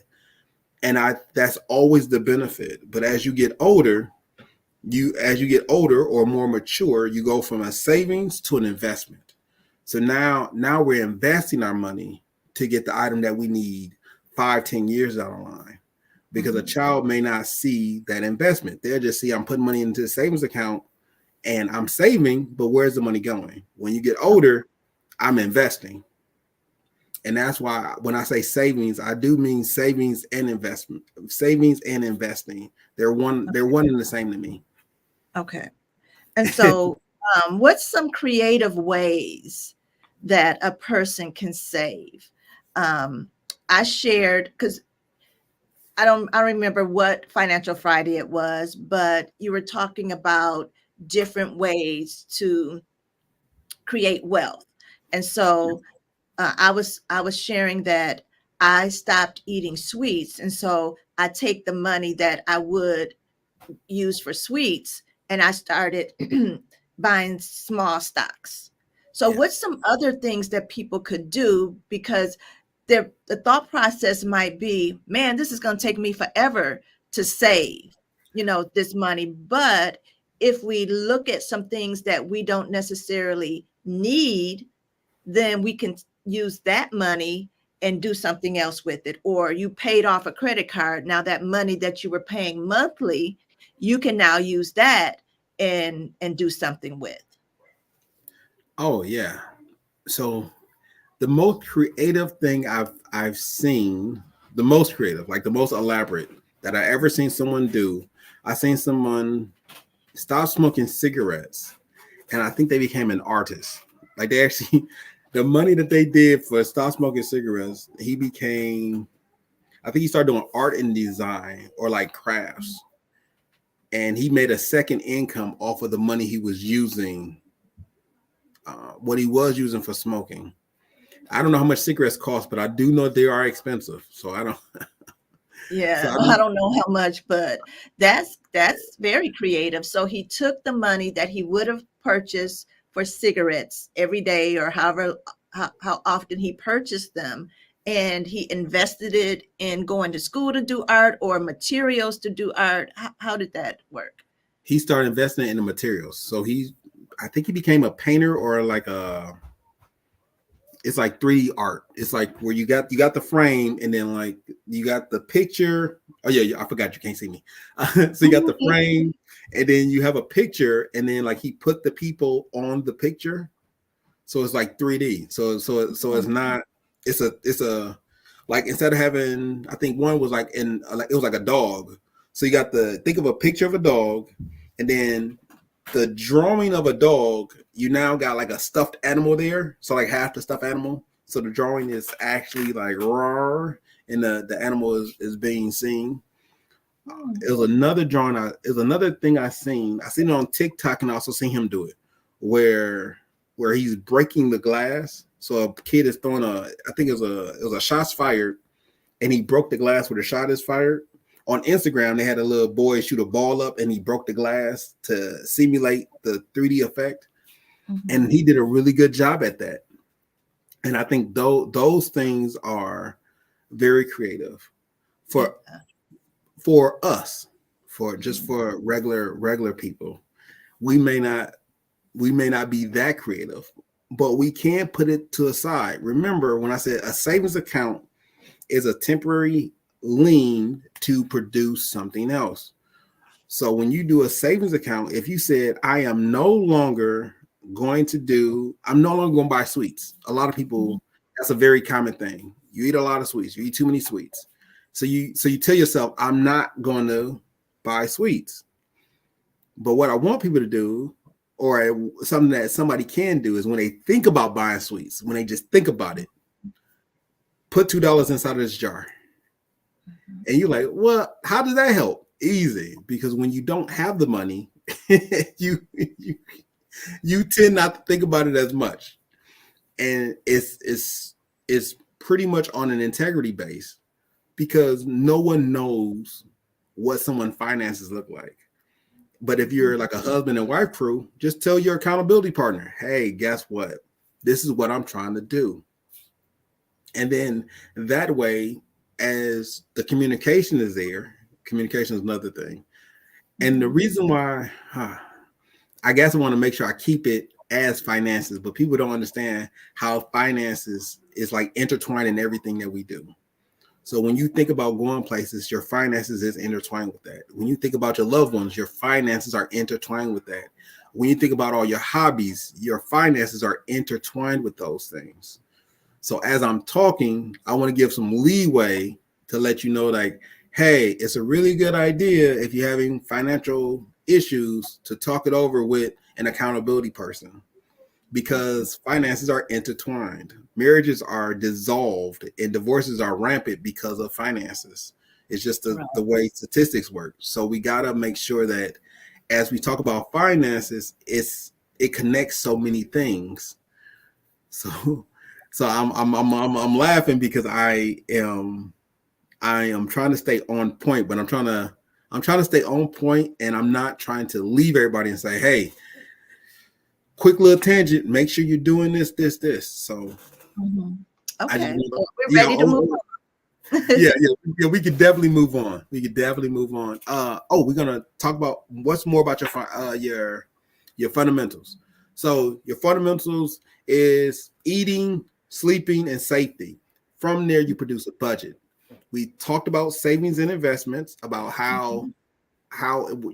B: And that's always the benefit. But as you get older, or more mature, you go from a savings to an investment. So now we're investing our money to get the item that we need 5-10 years down the line. Because a child may not see that investment. They'll just see, I'm putting money into the savings account and I'm saving, but where's the money going? When you get older, I'm investing. And that's why when I say savings, I do mean savings and investment. Savings and investing. They're one and the same to me.
A: Okay. And so what's some creative ways that a person can save? I shared, because I don't remember what Financial Friday it was, but you were talking about different ways to create wealth. And so I was sharing that I stopped eating sweets. And so I take the money that I would use for sweets and I started buying small stocks. So what's some other things that people could do? Because the thought process might be, man, this is going to take me forever to save, this money. But if we look at some things that we don't necessarily need, then we can use that money and do something else with it. Or you paid off a credit card. Now that money that you were paying monthly, you can now use that and do something with.
B: Oh yeah. So the most creative thing I've seen, the most creative, like the most elaborate that I ever seen someone do, I seen someone stop smoking cigarettes, and I think they became an artist. Like they actually, the money that they did for stop smoking cigarettes, I think he started doing art and design or like crafts, and he made a second income off of the money he was using, what he was using for smoking. I don't know how much cigarettes cost, but I do know they are expensive. So I don't.
A: Yeah, I don't know how much, but that's very creative. So he took the money that he would have purchased for cigarettes every day, or however how often he purchased them, and he invested it in going to school to do art or materials to do art. How did that work?
B: He started investing in the materials. So I think he became a painter, or like it's like 3D art. It's like where you got the frame, and then like you got the picture. Oh yeah, I forgot you can't see me. So you got the frame, and then you have a picture, and then like he put the people on the picture. So it's like 3D. So it's not. It's a like, instead of having, I think one was like it was like a dog. So you got think of a picture of a dog, and then the drawing of a dog, you now got like a stuffed animal there. So like half the stuffed animal. So the drawing is actually like raw, and the animal is being seen. It was another drawing. It was another thing I seen it on TikTok, and I also seen him do it where he's breaking the glass. So a kid is throwing I think it was a shots fired, and he broke the glass where the shot is fired. On Instagram, they had a little boy shoot a ball up, and he broke the glass to simulate the 3D effect. Mm-hmm. And he did a really good job at that. And I think those things are very creative for us, for regular people. We may not be that creative, but we can put it to a side. Remember, when I said a savings account is a temporary lean to produce something else. So when you do a savings account, if you said, I'm no longer going to buy sweets. A lot of people That's a very common thing. You eat a lot of sweets. You eat too many sweets. So you tell yourself, I'm not going to buy sweets. But what I want people to do, or something that somebody can do, is when they think about buying sweets, when they just think about it, put $2 inside of this jar. And you're like, well, how does that help? Easy, because when you don't have the money, you tend not to think about it as much. And it's pretty much on an integrity base, because no one knows what someone's finances look like. But if you're like a husband and wife crew, just tell your accountability partner, hey, guess what? This is what I'm trying to do. And then that way, as the communication is there, communication is another thing. And the reason why, I guess I want to make sure I keep it as finances, but people don't understand how finances is like intertwined in everything that we do. So when you think about going places, your finances is intertwined with that. When you think about your loved ones, your finances are intertwined with that. When you think about all your hobbies, your finances are intertwined with those things. So as I'm talking, I want to give some leeway to let you know, like, hey, it's a really good idea if you're having financial issues to talk it over with an accountability person, because finances are intertwined. Marriages are dissolved and divorces are rampant because of finances. It's just the way statistics work. So we got to make sure that as we talk about finances, it connects so many things. So I'm laughing because I am trying to stay on point, but I'm trying to stay on point, and I'm not trying to leave everybody and say, hey, quick little tangent, make sure you're doing this. So
A: okay, we're ready to move on.
B: yeah, we could definitely move on. We're gonna talk about what's more about your fundamentals. So your fundamentals is eating, sleeping, and safety. From there, you produce a budget. We talked about savings and investments, about how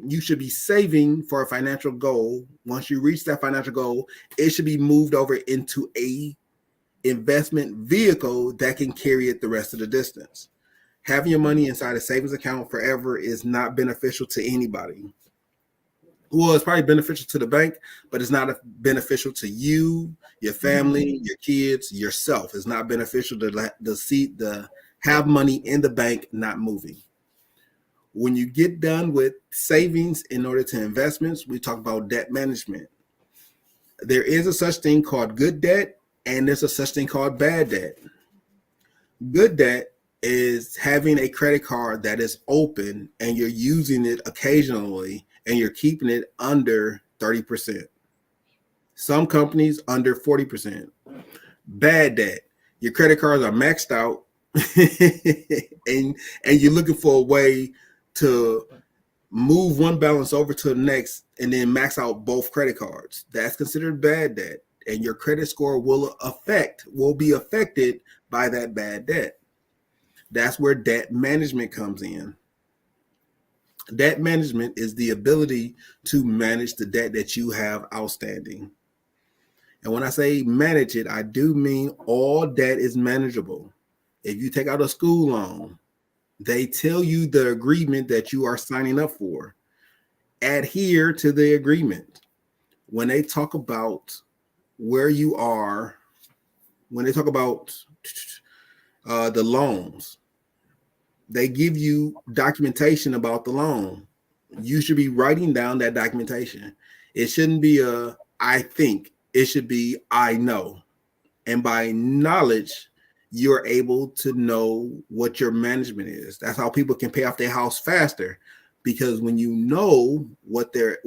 B: you should be saving for a financial goal. Once you reach that financial goal, it should be moved over into a investment vehicle that can carry it the rest of the distance. Having your money inside a savings account forever is not beneficial to anybody. Well, it's probably beneficial to the bank, but it's not beneficial to you, your family, your kids, yourself. It's not beneficial to have money in the bank not moving. When you get done with savings in order to investments, we talk about debt management. There is a such thing called good debt, and there's a such thing called bad debt. Good debt is having a credit card that is open and you're using it occasionally and you're keeping it under 30%. Some companies under 40%. Bad debt, your credit cards are maxed out and you're looking for a way to move one balance over to the next and then max out both credit cards. That's considered bad debt, and your credit score will be affected by that bad debt. That's where debt management comes in. Debt management is the ability to manage the debt that you have outstanding. And when I say manage it, I do mean all debt is manageable. If you take out a school loan, they tell you the agreement that you are signing up for. Adhere to the agreement. When they talk about where you are, when they talk about the loans, they give you documentation about the loan. You should be writing down that documentation. It shouldn't be I think. It should be I know. And by knowledge, you're able to know what your management is. That's how people can pay off their house faster, because when you know what the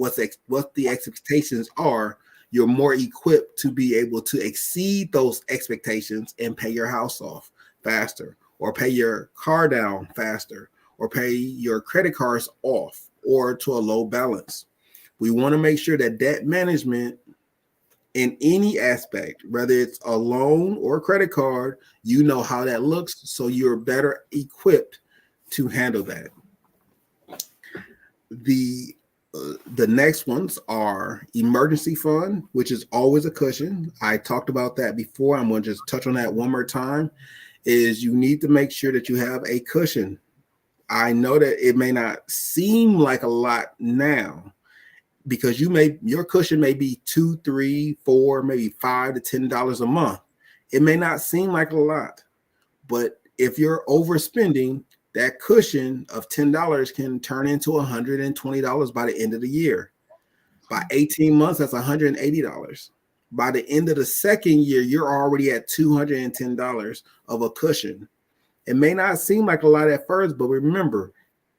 B: expectations are, you're more equipped to be able to exceed those expectations and pay your house off faster, or pay your car down faster, or pay your credit cards off or to a low balance. We want to make sure that debt management in any aspect, whether it's a loan or a credit card, you know how that looks, so you're better equipped to handle that. The The next ones are emergency fund, which is always a cushion. I talked about that before. I'm going to just touch on that one more time. Is you need to make sure that you have a cushion. I know that it may not seem like a lot now because your cushion may be $2, $3, $4, maybe $5 to $10 a month. It may not seem like a lot, but if you're overspending, that cushion of $10 can turn into $120 by the end of the year. By 18 months, that's $180. By the end of the second year, you're already at $210 of a cushion. It may not seem like a lot at first, but remember,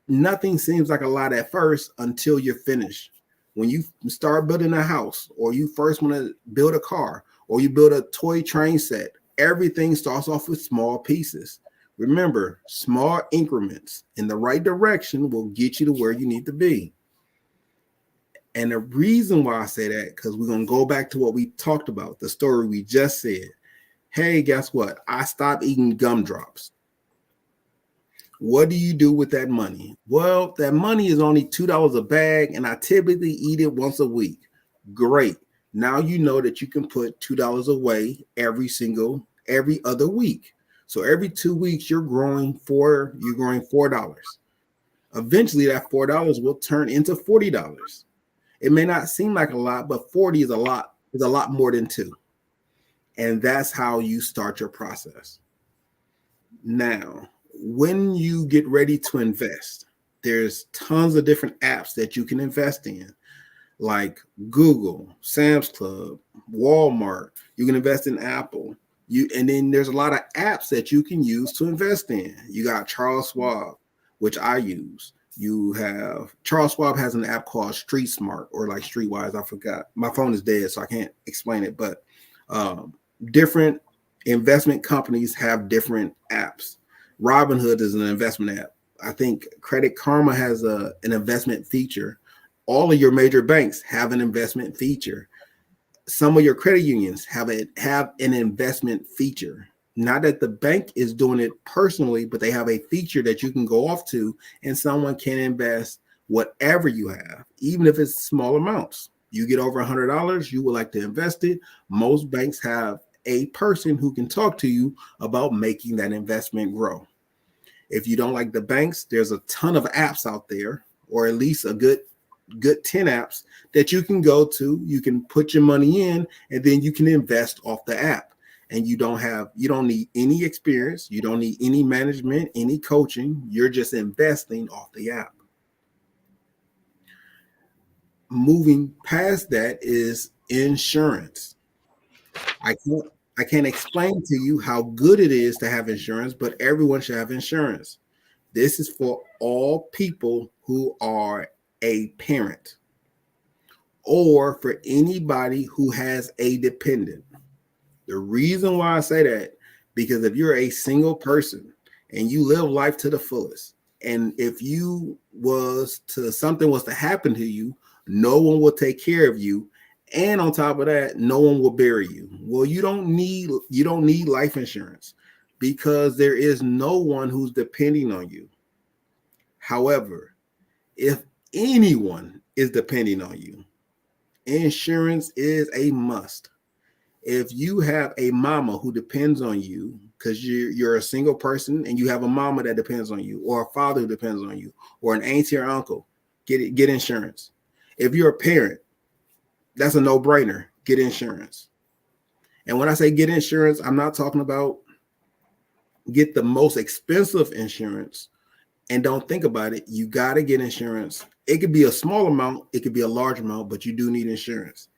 B: nothing seems like a lot at first until you're finished. When you start building a house, or you first want to build a car, or you build a toy train set, everything starts off with small pieces. Remember, small increments in the right direction will get you to where you need to be. And the reason why I say that, because we're going to go back to what we talked about, the story we just said. Hey, guess what? I stopped eating gumdrops. What do you do with that money? Well, that money is only $2 a bag, and I typically eat it once a week. Great. Now you know that you can put $2 away every other week. So every 2 weeks, you're growing $4. Eventually, that $4 will turn into $40. It may not seem like a lot, but 40 is a lot more than 2. And that's how you start your process. Now, when you get ready to invest, there's tons of different apps that you can invest in, like Google, Sam's Club, Walmart. You can invest in Apple. And then there's a lot of apps that you can use to invest in. You got Charles Schwab, which I use. You have Charles Schwab has an app called Street Smart, or like Streetwise. I forgot. My phone is dead, so I can't explain it. But different investment companies have different apps. Robinhood is an investment app. I think Credit Karma has an investment feature. All of your major banks have an investment feature. Some of your credit unions have an investment feature. Not that the bank is doing it personally, but they have a feature that you can go off to, and someone can invest whatever you have, even if it's small amounts. You get over $100, you would like to invest it. Most banks have a person who can talk to you about making that investment grow. If you don't like the banks, there's a ton of apps out there, or at least a good 10 apps that you can go to. You can put your money in, and then you can invest off the app. And you don't need any experience. You don't need any management, any coaching. You're just investing off the app. Moving past that is insurance. I can't explain to you how good it is to have insurance, but everyone should have insurance. This is for all people who are a parent, or for anybody who has a dependent. The reason why I say that, because if you're a single person and you live life to the fullest, and if something was to happen to you, no one will take care of you. And on top of that, no one will bury you. Well, you don't need life insurance, because there is no one who's depending on you. However, if anyone is depending on you, insurance is a must. If you have a mama who depends on you because you're a single person and you have a mama that depends on you, or a father who depends on you, or an auntie or uncle, get insurance. If you're a parent, that's a no-brainer. Get insurance. And when I say get insurance, I'm not talking about get the most expensive insurance and don't think about it. You got to get insurance. It could be a small amount, it could be a large amount, but you do need insurance.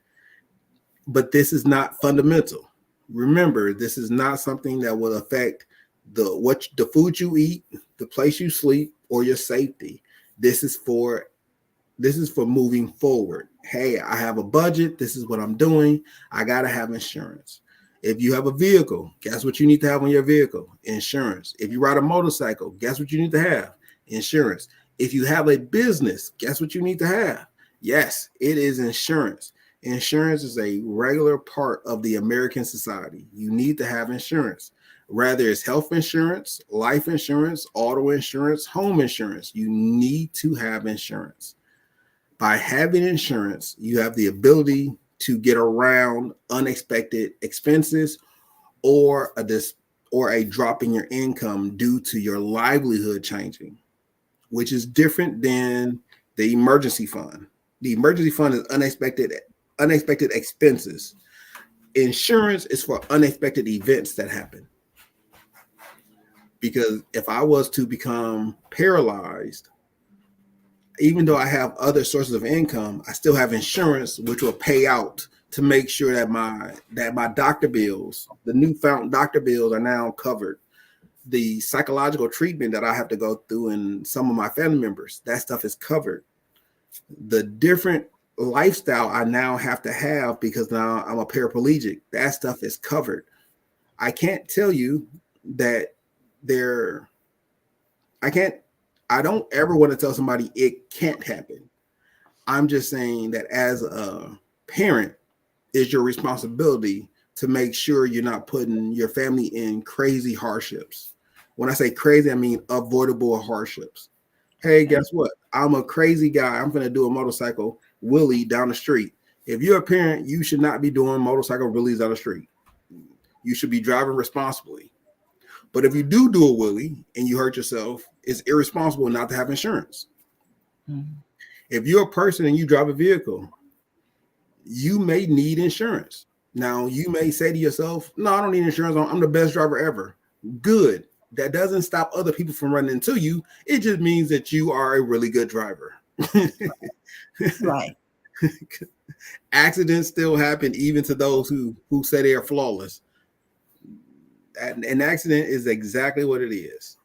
B: But this is not fundamental. Remember, this is not something that will affect the food you eat, the place you sleep, or your safety. This is for moving forward. Hey, I have a budget. This is what I'm doing. I got to have insurance. If you have a vehicle, guess what you need to have on your vehicle? Insurance. If you ride a motorcycle, guess what you need to have? Insurance. If you have a business, guess what you need to have? Yes, it is insurance. Insurance is a regular part of the American society. You need to have insurance. Whether it's health insurance, life insurance, auto insurance, home insurance, you need to have insurance. By having insurance, you have the ability to get around unexpected expenses or a drop in your income due to your livelihood changing, which is different than the emergency fund. The emergency fund is unexpected expenses. Insurance is for unexpected events that happen. Because if I was to become paralyzed, even though I have other sources of income, I still have insurance, which will pay out to make sure that my doctor bills, the newfound doctor bills, are now covered. The psychological treatment that I have to go through and some of my family members, that stuff is covered. The different lifestyle I now have to have because now I'm a paraplegic, that stuff is covered. I can't tell you that I don't ever want to tell somebody it can't happen. I'm just saying that as a parent, it's your responsibility to make sure you're not putting your family in crazy hardships. When I say crazy, I mean avoidable hardships. Hey, guess what? I'm a crazy guy. I'm going to do a motorcycle wheelie down the street. If you're a parent, you should not be doing motorcycle wheelies down the street. You should be driving responsibly. But if you do a wheelie and you hurt yourself, it's irresponsible not to have insurance. Mm-hmm. If you're a person and you drive a vehicle, you may need insurance. Now, you may say to yourself, no, I don't need insurance. I'm the best driver ever. Good. That doesn't stop other people from running into you. It just means that you are a really good driver.
A: Right.
B: Accidents still happen even to those who say they are flawless. An accident is exactly what it is.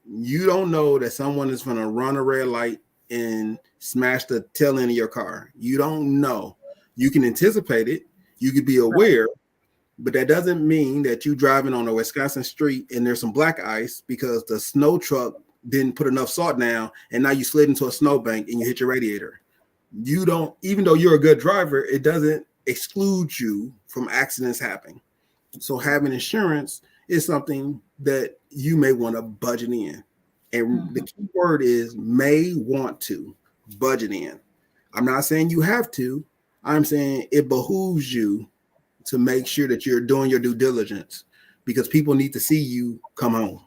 B: You don't know that someone is going to run a red light and smash the tail end of your car. You don't know. You can anticipate it. You could be aware, but that doesn't mean that you driving on a Wisconsin street and there's some black ice because the snow truck didn't put enough salt down and now you slid into a snowbank and you hit your radiator. You don't, even though you're a good driver, it doesn't exclude you from accidents happening. So having insurance is something that you may want to budget in. And the key word is may want to budget in. I'm not saying you have to. I'm saying it behooves you to make sure that you're doing your due diligence because people need to see you come home.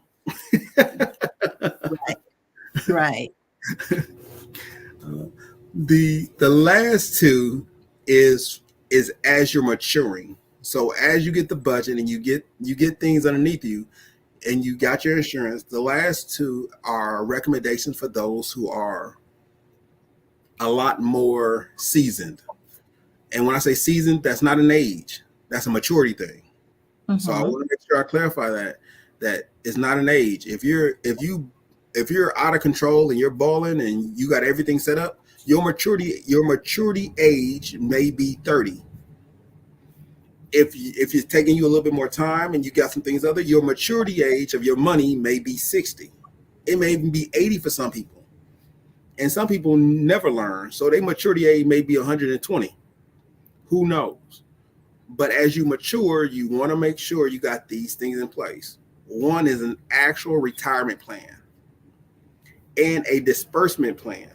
A: Right.
B: The last two is as you're maturing. So as you get the budget and you get things underneath you and you got your insurance, the last two are recommendations for those who are a lot more seasoned. And when I say seasoned, that's not an age, that's a maturity thing. Mm-hmm. So I want to make sure I clarify that it's not an age. If you're out of control and you're balling and you got everything set up, your maturity age may be 30. If it's taking you a little bit more time and you got some things other, your maturity age of your money may be 60. It may even be 80 for some people. And some people never learn. So their maturity age may be 120. Who knows? But as you mature, you want to make sure you got these things in place. One is an actual retirement plan and a disbursement plan.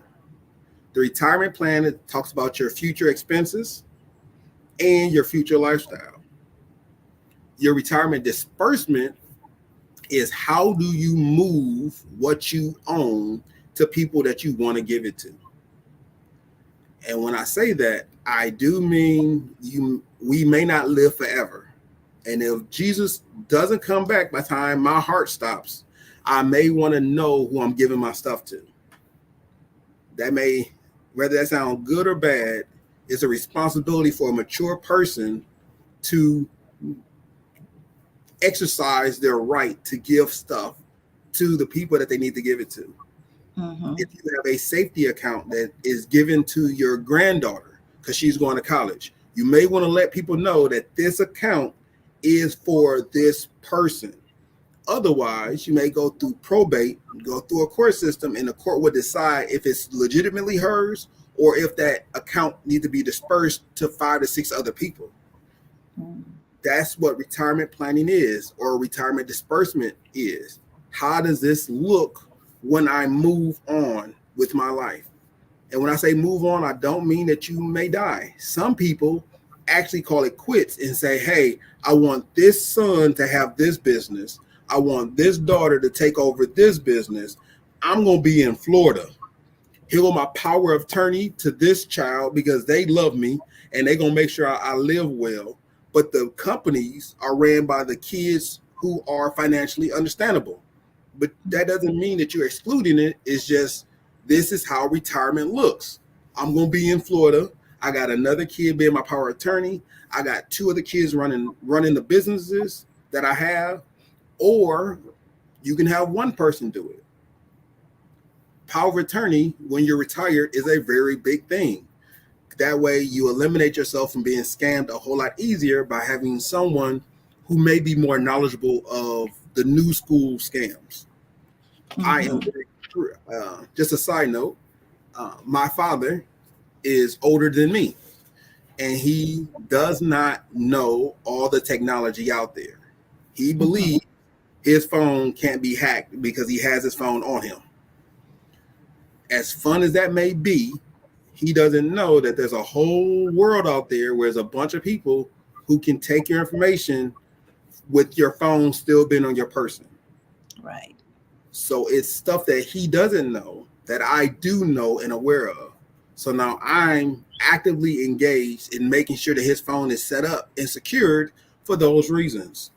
B: The retirement plan talks about your future expenses and your future lifestyle. Your retirement disbursement is how do you move what you own to people that you want to give it to. And when I say that, I do mean we may not live forever. And if Jesus doesn't come back by the time my heart stops, I may want to know who I'm giving my stuff to. That may, whether that sounds good or bad, it's a responsibility for a mature person to exercise their right to give stuff to the people that they need to give it to. Mm-hmm. If you have a safety account that is given to your granddaughter because she's going to college, you may want to let people know that this account is for this person. Otherwise, you may go through probate, go through a court system, and the court will decide if it's legitimately hers or if that account needs to be dispersed to 5 to 6 other people. Mm. That's what retirement planning is, or retirement disbursement is. How does this look when I move on with my life? And when I say move on, I don't mean that you may die. Some people actually call it quits and say, hey, I want this son to have this business. I want this daughter to take over this business. I'm going to be in Florida. Here go my power of attorney to this child because they love me and they're going to make sure I live well. But the companies are ran by the kids who are financially understandable. But that doesn't mean that you're excluding it. It's just, this is how retirement looks. I'm going to be in Florida. I got another kid being my power attorney. I got 2 other kids running the businesses that I have. Or you can have one person do it. Power of attorney, when you're retired, is a very big thing. That way you eliminate yourself from being scammed a whole lot easier by having someone who may be more knowledgeable of the new school scams. I am very just a side note, my father is older than me, and he does not know all the technology out there. He believes his phone can't be hacked because he has his phone on him. As fun as that may be, he doesn't know that there's a whole world out there where there's a bunch of people who can take your information with your phone still being on your person.
A: Right.
B: So it's stuff that he doesn't know that I do know and aware of. So now I'm actively engaged in making sure that his phone is set up and secured for those reasons.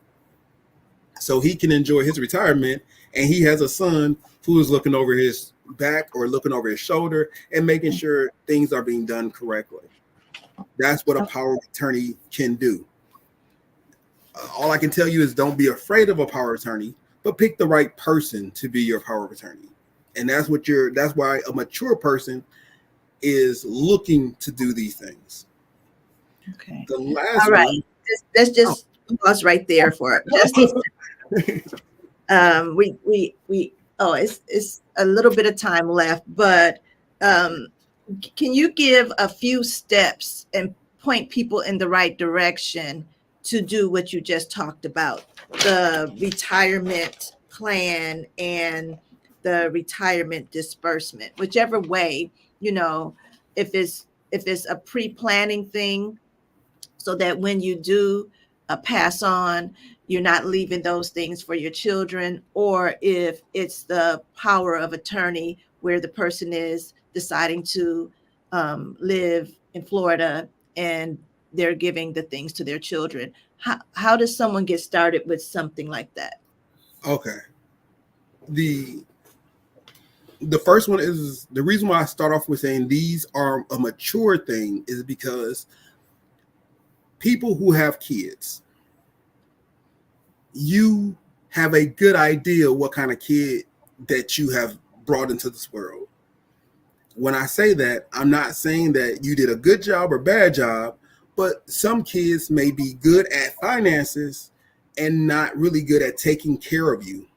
B: So he can enjoy his retirement, and he has a son who is looking over his back or looking over his shoulder and making sure things are being done correctly. That's what a power of attorney can do. All I can tell you is don't be afraid of a power of attorney, but pick the right person to be your power of attorney. And that's why a mature person is looking to do these things.
A: Okay.
B: The last
A: All right.
B: one.
A: Let's just pause right there for just it's a little bit of time left, but can you give a few steps and point people in the right direction to do what you just talked about, the retirement plan and the retirement disbursement, whichever way, if it's a pre-planning thing, so that when you do pass on, you're not leaving those things for your children, or if it's the power of attorney where the person is deciding to live in Florida and they're giving the things to their children. How does someone get started with something like that?
B: Okay. The first one is the reason why I start off with saying these are a mature thing is because people who have kids, you have a good idea what kind of kid that you have brought into this world. When I say that, I'm not saying that you did a good job or bad job, but some kids may be good at finances and not really good at taking care of you.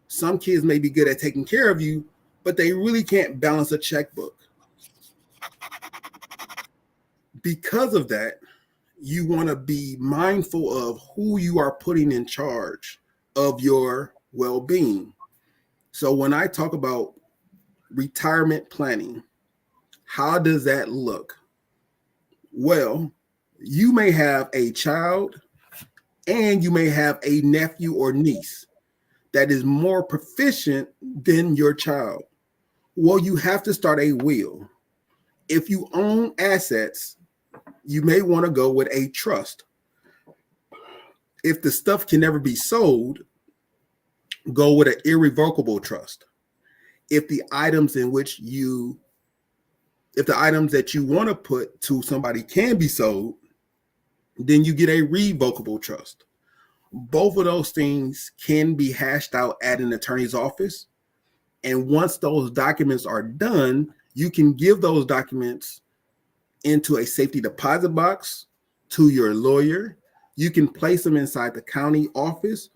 B: Some kids may be good at taking care of you, but they really can't balance a checkbook. Because of that, you want to be mindful of who you are putting in charge of your well-being. So when I talk about retirement planning, how does that look? Well, you may have a child and you may have a nephew or niece that is more proficient than your child. Well, you have to start a will. If you own assets, you may want to go with a trust. If the stuff can never be sold, go with an irrevocable trust. If the items that you want to put to somebody can be sold, then you get a revocable trust. Both of those things can be hashed out at an attorney's office. And once those documents are done, you can give those documents into a safety deposit box to your lawyer. You can place them inside the county office.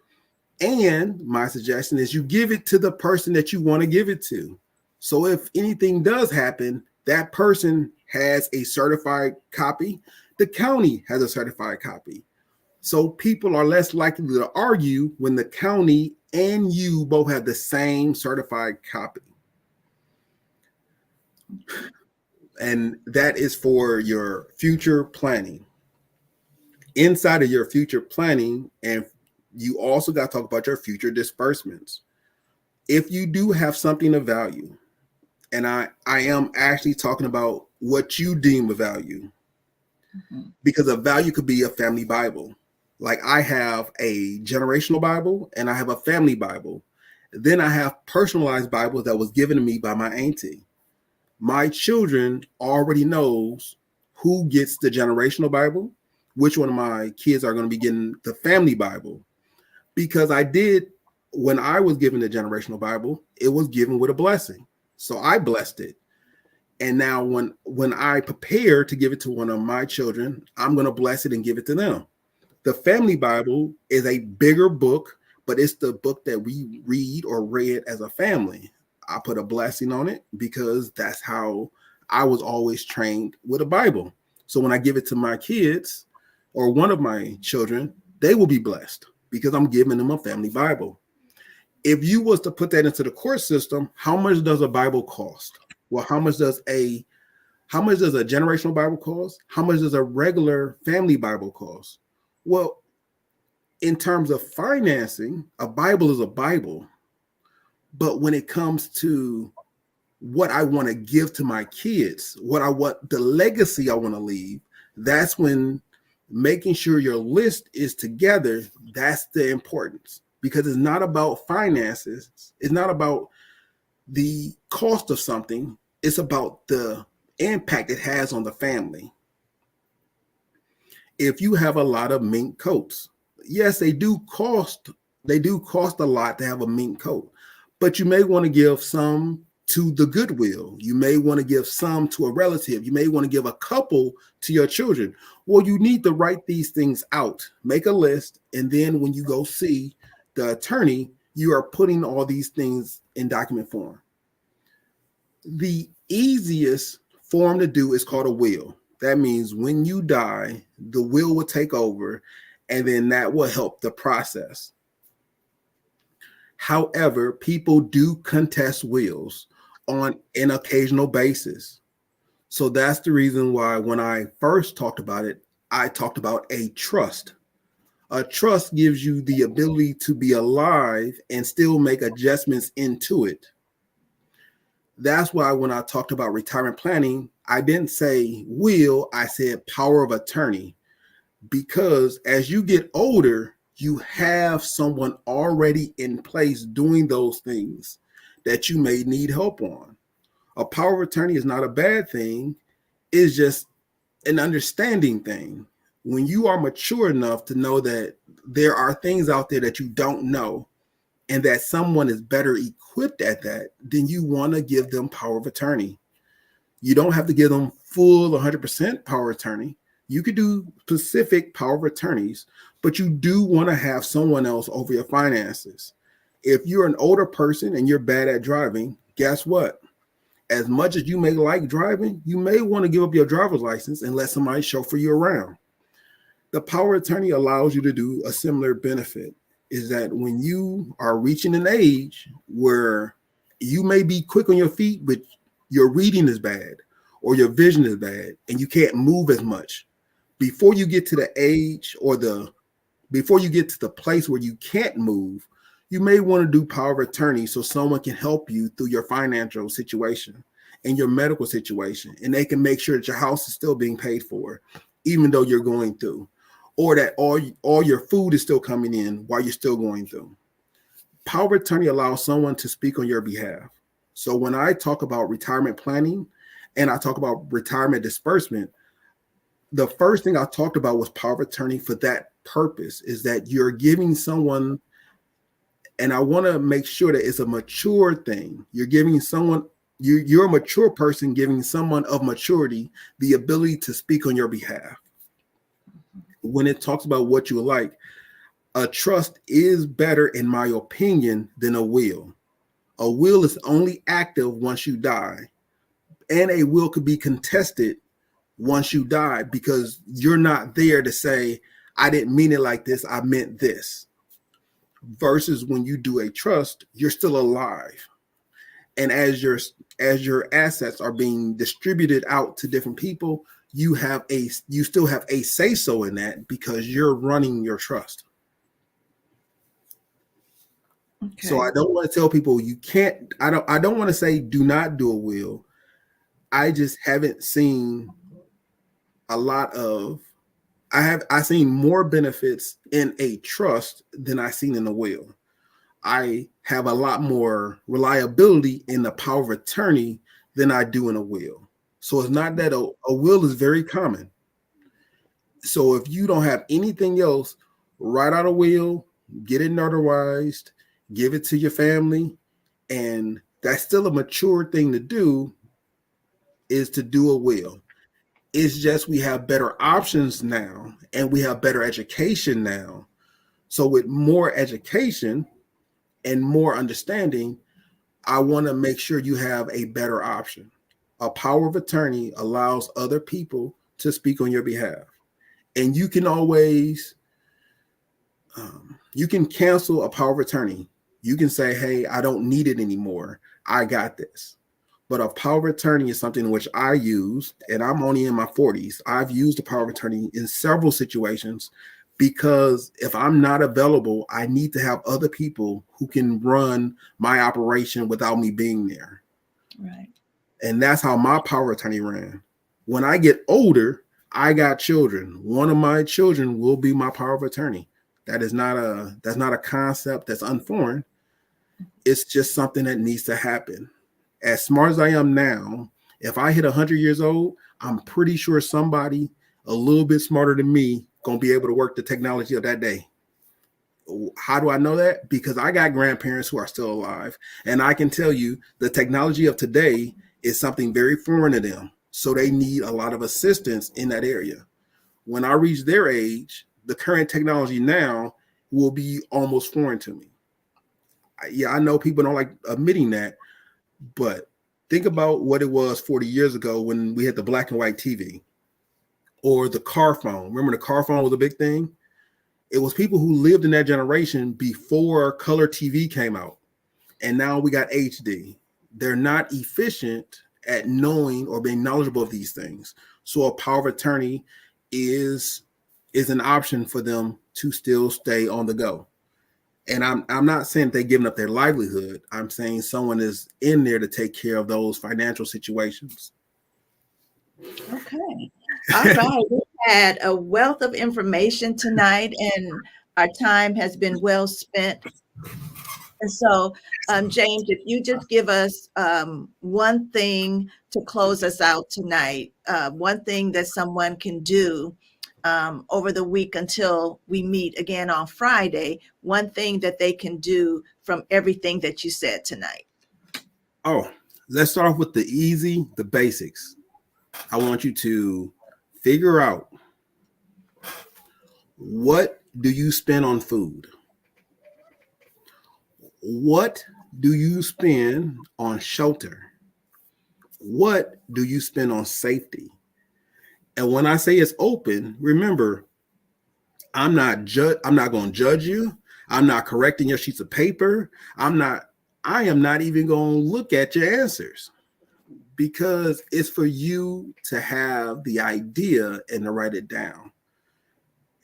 B: And my suggestion is you give it to the person that you want to give it to. So if anything does happen, that person has a certified copy. The county has a certified copy. So people are less likely to argue when the county and you both have the same certified copy. And that is for your future planning. Inside of your future planning, and you also got to talk about your future disbursements. If you do have something of value, and I am actually talking about what you deem a value, because a value could be a family Bible. Like I have a generational Bible and I have a family Bible. Then I have personalized Bibles that was given to me by my auntie. My children already knows who gets the generational Bible, which one of my kids are going to be getting the family Bible. Because I did, when I was given the generational Bible, it was given with a blessing. So I blessed it. And now when I prepare to give it to one of my children, I'm going to bless it and give it to them. The family Bible is a bigger book, but it's the book that we read or read as a family. I put a blessing on it because that's how I was always trained with a Bible. So when I give it to my kids or one of my children, they will be blessed because I'm giving them a family Bible. If you was to put that into the court system, how much does a Bible cost? Well, how much does a generational Bible cost? How much does a regular family Bible cost? Well, in terms of financing, a Bible is a Bible. But when it comes to what I want to give to my kids, the legacy I want to leave, that's when making sure your list is together, that's the importance. Because it's not about finances. It's not about the cost of something. It's about the impact it has on the family. If you have a lot of mink coats, yes, they do cost a lot to have a mink coat, but you may want to give some to the Goodwill. You may want to give some to a relative. You may want to give a couple to your children. Well, you need to write these things out, make a list, and then when you go see the attorney, you are putting all these things in document form. The easiest form to do is called a will. That means when you die, the will will take over, and then that will help the process. However, people do contest wills on an occasional basis. So that's the reason why when I first talked about it, I talked about a trust. A trust gives you the ability to be alive and still make adjustments into it. That's why when I talked about retirement planning, I didn't say will, I said power of attorney. Because as you get older, you have someone already in place doing those things that you may need help on. A power of attorney is not a bad thing. It's just an understanding thing. When you are mature enough to know that there are things out there that you don't know and that someone is better equipped at that, then you want to give them power of attorney. You don't have to give them full 100% power of attorney. You could do specific power of attorneys, but you do want to have someone else over your finances. If you're an older person and you're bad at driving, guess what? As much as you may like driving, you may want to give up your driver's license and let somebody chauffeur you around. The power of attorney allows you to do a similar benefit, is that when you are reaching an age where you may be quick on your feet, but your reading is bad or your vision is bad and you can't move as much, before you get to the age before you get to the place where you can't move, you may want to do power of attorney so someone can help you through your financial situation and your medical situation, and they can make sure that your house is still being paid for, even though you're going through, or that all your food is still coming in while you're still going through. Power of attorney allows someone to speak on your behalf. So when I talk about retirement planning and I talk about retirement disbursement, the first thing I talked about was power of attorney for that purpose, is that you're giving someone, and I want to make sure that it's a mature thing. You're giving someone, you're a mature person giving someone of maturity the ability to speak on your behalf. When it talks about what you like, a trust is better, in my opinion, than a will. A will is only active once you die, and a will could be contested once you die because you're not there to say, I didn't mean it like this, I meant this. Versus when you do a trust, you're still alive. And as your assets are being distributed out to different people, you still have a say so in that because you're running your trust.
A: Okay.
B: So I don't want to tell people you can't. I don't want to say do not do a will. I just haven't seen a lot of. I seen more benefits in a trust than I seen in a will. I have a lot more reliability in the power of attorney than I do in a will. So it's not that a will is very common. So if you don't have anything else, write out a will, get it notarized, give it to your family, and that's still a mature thing to do, is to do a will. It's just we have better options now and we have better education now. So with more education and more understanding, I want to make sure you have a better option. A power of attorney allows other people to speak on your behalf. And you can always, you can cancel a power of attorney. You can say, hey, I don't need it anymore. I got this. But a power of attorney is something which I use, and I'm only in my 40s. I've used a power of attorney in several situations because if I'm not available, I need to have other people who can run my operation without me being there.
A: Right.
B: And that's how my power of attorney ran. When I get older, I got children. One of my children will be my power of attorney. That's not a concept that's unforeign. It's just something that needs to happen. As smart as I am now, if I hit 100 years old, I'm pretty sure somebody a little bit smarter than me gonna be able to work the technology of that day. How do I know that? Because I got grandparents who are still alive, and I can tell you the technology of today is something very foreign to them. So they need a lot of assistance in that area. When I reach their age, the current technology now will be almost foreign to me. Yeah, I know people don't like admitting that, but think about what it was 40 years ago when we had the black and white TV or the car phone. Remember the car phone was a big thing? It was people who lived in that generation before color TV came out. And now we got HD. They're not efficient at knowing or being knowledgeable of these things. So a power of attorney is an option for them to still stay on the go. And I'm not saying they're giving up their livelihood. I'm saying someone is in there to take care of those financial situations.
A: Okay. All right. We had a wealth of information tonight, and our time has been well spent. And so, James, if you just give us one thing to close us out tonight, one thing that someone can do over the week until we meet again on Friday, one thing that they can do from everything that you said tonight.
B: Oh, let's start off with the basics. I want you to figure out, what do you spend on food? What do you spend on shelter? What do you spend on safety? And when I say it's open, remember, I'm not going to judge you. I'm not correcting your sheets of paper. I am not even going to look at your answers, because it's for you to have the idea and to write it down.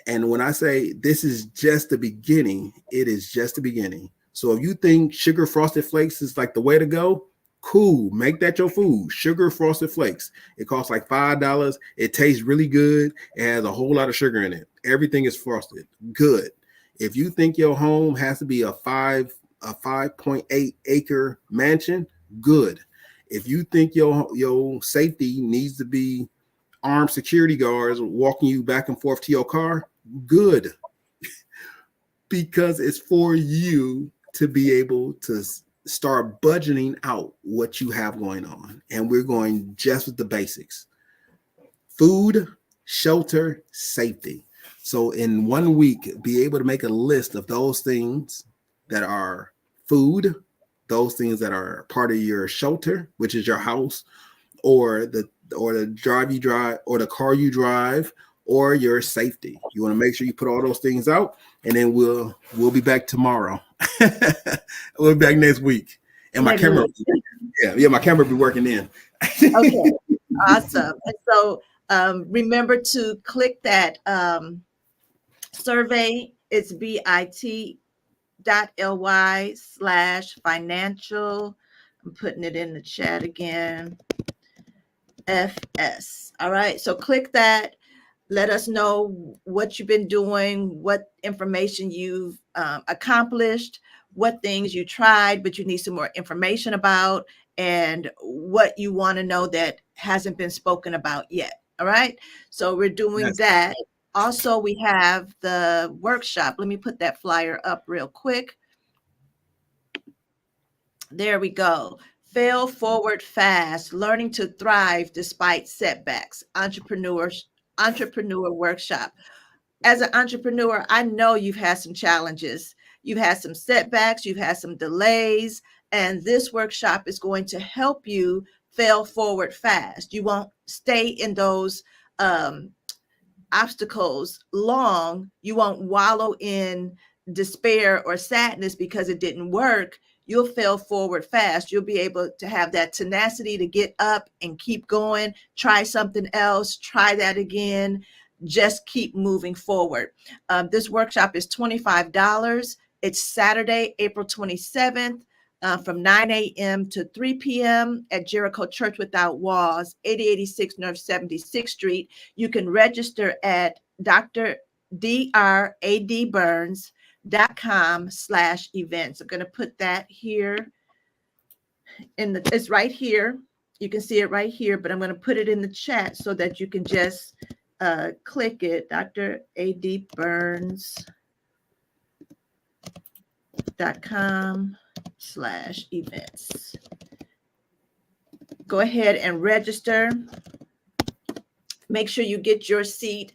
B: And when I say this is just the beginning, it is just the beginning. So if you think sugar frosted flakes is like the way to go, cool, make that your food. Sugar frosted flakes. It costs like $5. It tastes really good. It has a whole lot of sugar in it. Everything is frosted. Good. If you think your home has to be a 5.8 acre mansion, good. If you think your safety needs to be armed security guards walking you back and forth to your car, good. Because it's for you to be able to start budgeting out what you have going on. And we're going just with the basics: food, shelter, safety. So in 1 week, be able to make a list of those things that are food, those things that are part of your shelter, which is your house, or the drive you drive, or the car you drive, or your safety. You want to make sure you put all those things out, and then we'll be back tomorrow. We'll be back next week. And my
A: Maybe
B: camera,
A: later.
B: yeah, my camera be working then.
A: Okay, awesome. And so remember to click that survey. It's bit.ly/financial. I'm putting it in the chat again. FS. All right. So click that. Let us know what you've been doing, what information you've accomplished, what things you tried, but you need some more information about, and what you want to know that hasn't been spoken about yet. All right. So we're doing
B: Yes.
A: that. Also, we have the workshop. Let me put that flyer up real quick. There we go. Fail forward fast, learning to thrive despite setbacks. Entrepreneur workshop. As an entrepreneur, I know you've had some challenges. You've had some setbacks, you've had some delays, and this workshop is going to help you fail forward fast. You won't stay in those obstacles long. You won't wallow in despair or sadness because it didn't work. You'll fail forward fast. You'll be able to have that tenacity to get up and keep going, try something else, try that again, just keep moving forward. This workshop is $25. It's Saturday, April 27th. From 9 a.m. to 3 p.m. at Jericho Church Without Walls, 8086 North 76th Street. You can register at dradburns.com/events. I'm going to put that here it's right here. You can see it right here, but I'm going to put it in the chat so that you can just click it. dradburns.com/events. Go ahead and register. Make sure you get your seat.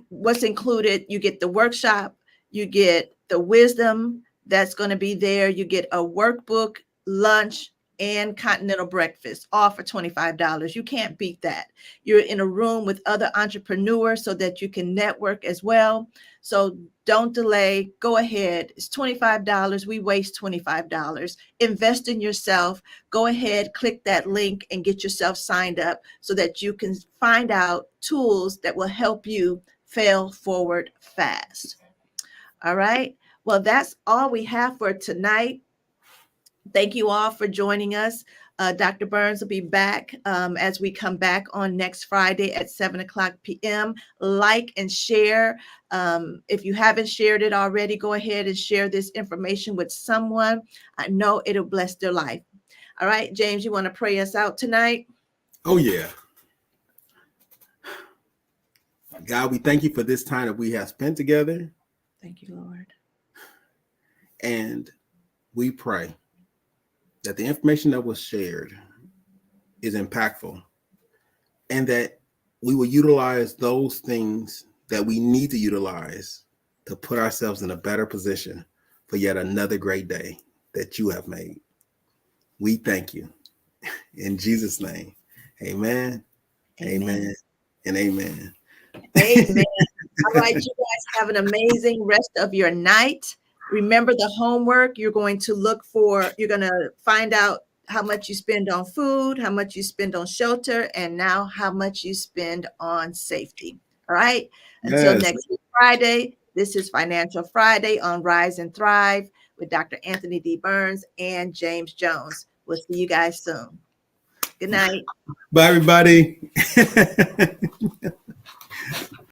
A: What's included? You get the workshop, you get the wisdom that's going to be there, you get a workbook, lunch, and continental breakfast, all for $25. You can't beat that. You're in a room with other entrepreneurs so that you can network as well. So don't delay. Go ahead. It's $25. We waste $25. Invest in yourself. Go ahead, click that link and get yourself signed up so that you can find out tools that will help you fail forward fast. All right. Well, that's all we have for tonight. Thank you all for joining us. Dr. Burns will be back as we come back on next Friday at 7:00 p.m. Like and share. If you haven't shared it already, go ahead and share this information with someone. I know it'll bless their life. All right, James, you want to pray us out tonight?
B: Oh, yeah. God, we thank you for this time that we have spent together.
A: Thank you, Lord.
B: And we pray that the information that was shared is impactful and that we will utilize those things that we need to utilize to put ourselves in a better position for yet another great day that you have made. We thank you. In Jesus' name, amen, amen, and amen.
A: Amen. All right, you guys have an amazing rest of your night. Remember the homework. You're going to find out how much you spend on food, how much you spend on shelter, and now how much you spend on safety. All right. Until next Friday, this is Financial Friday on Rise and Thrive with Dr. Anthony D. Burns and James Jones. We'll see you guys soon. Good night.
B: Bye, everybody.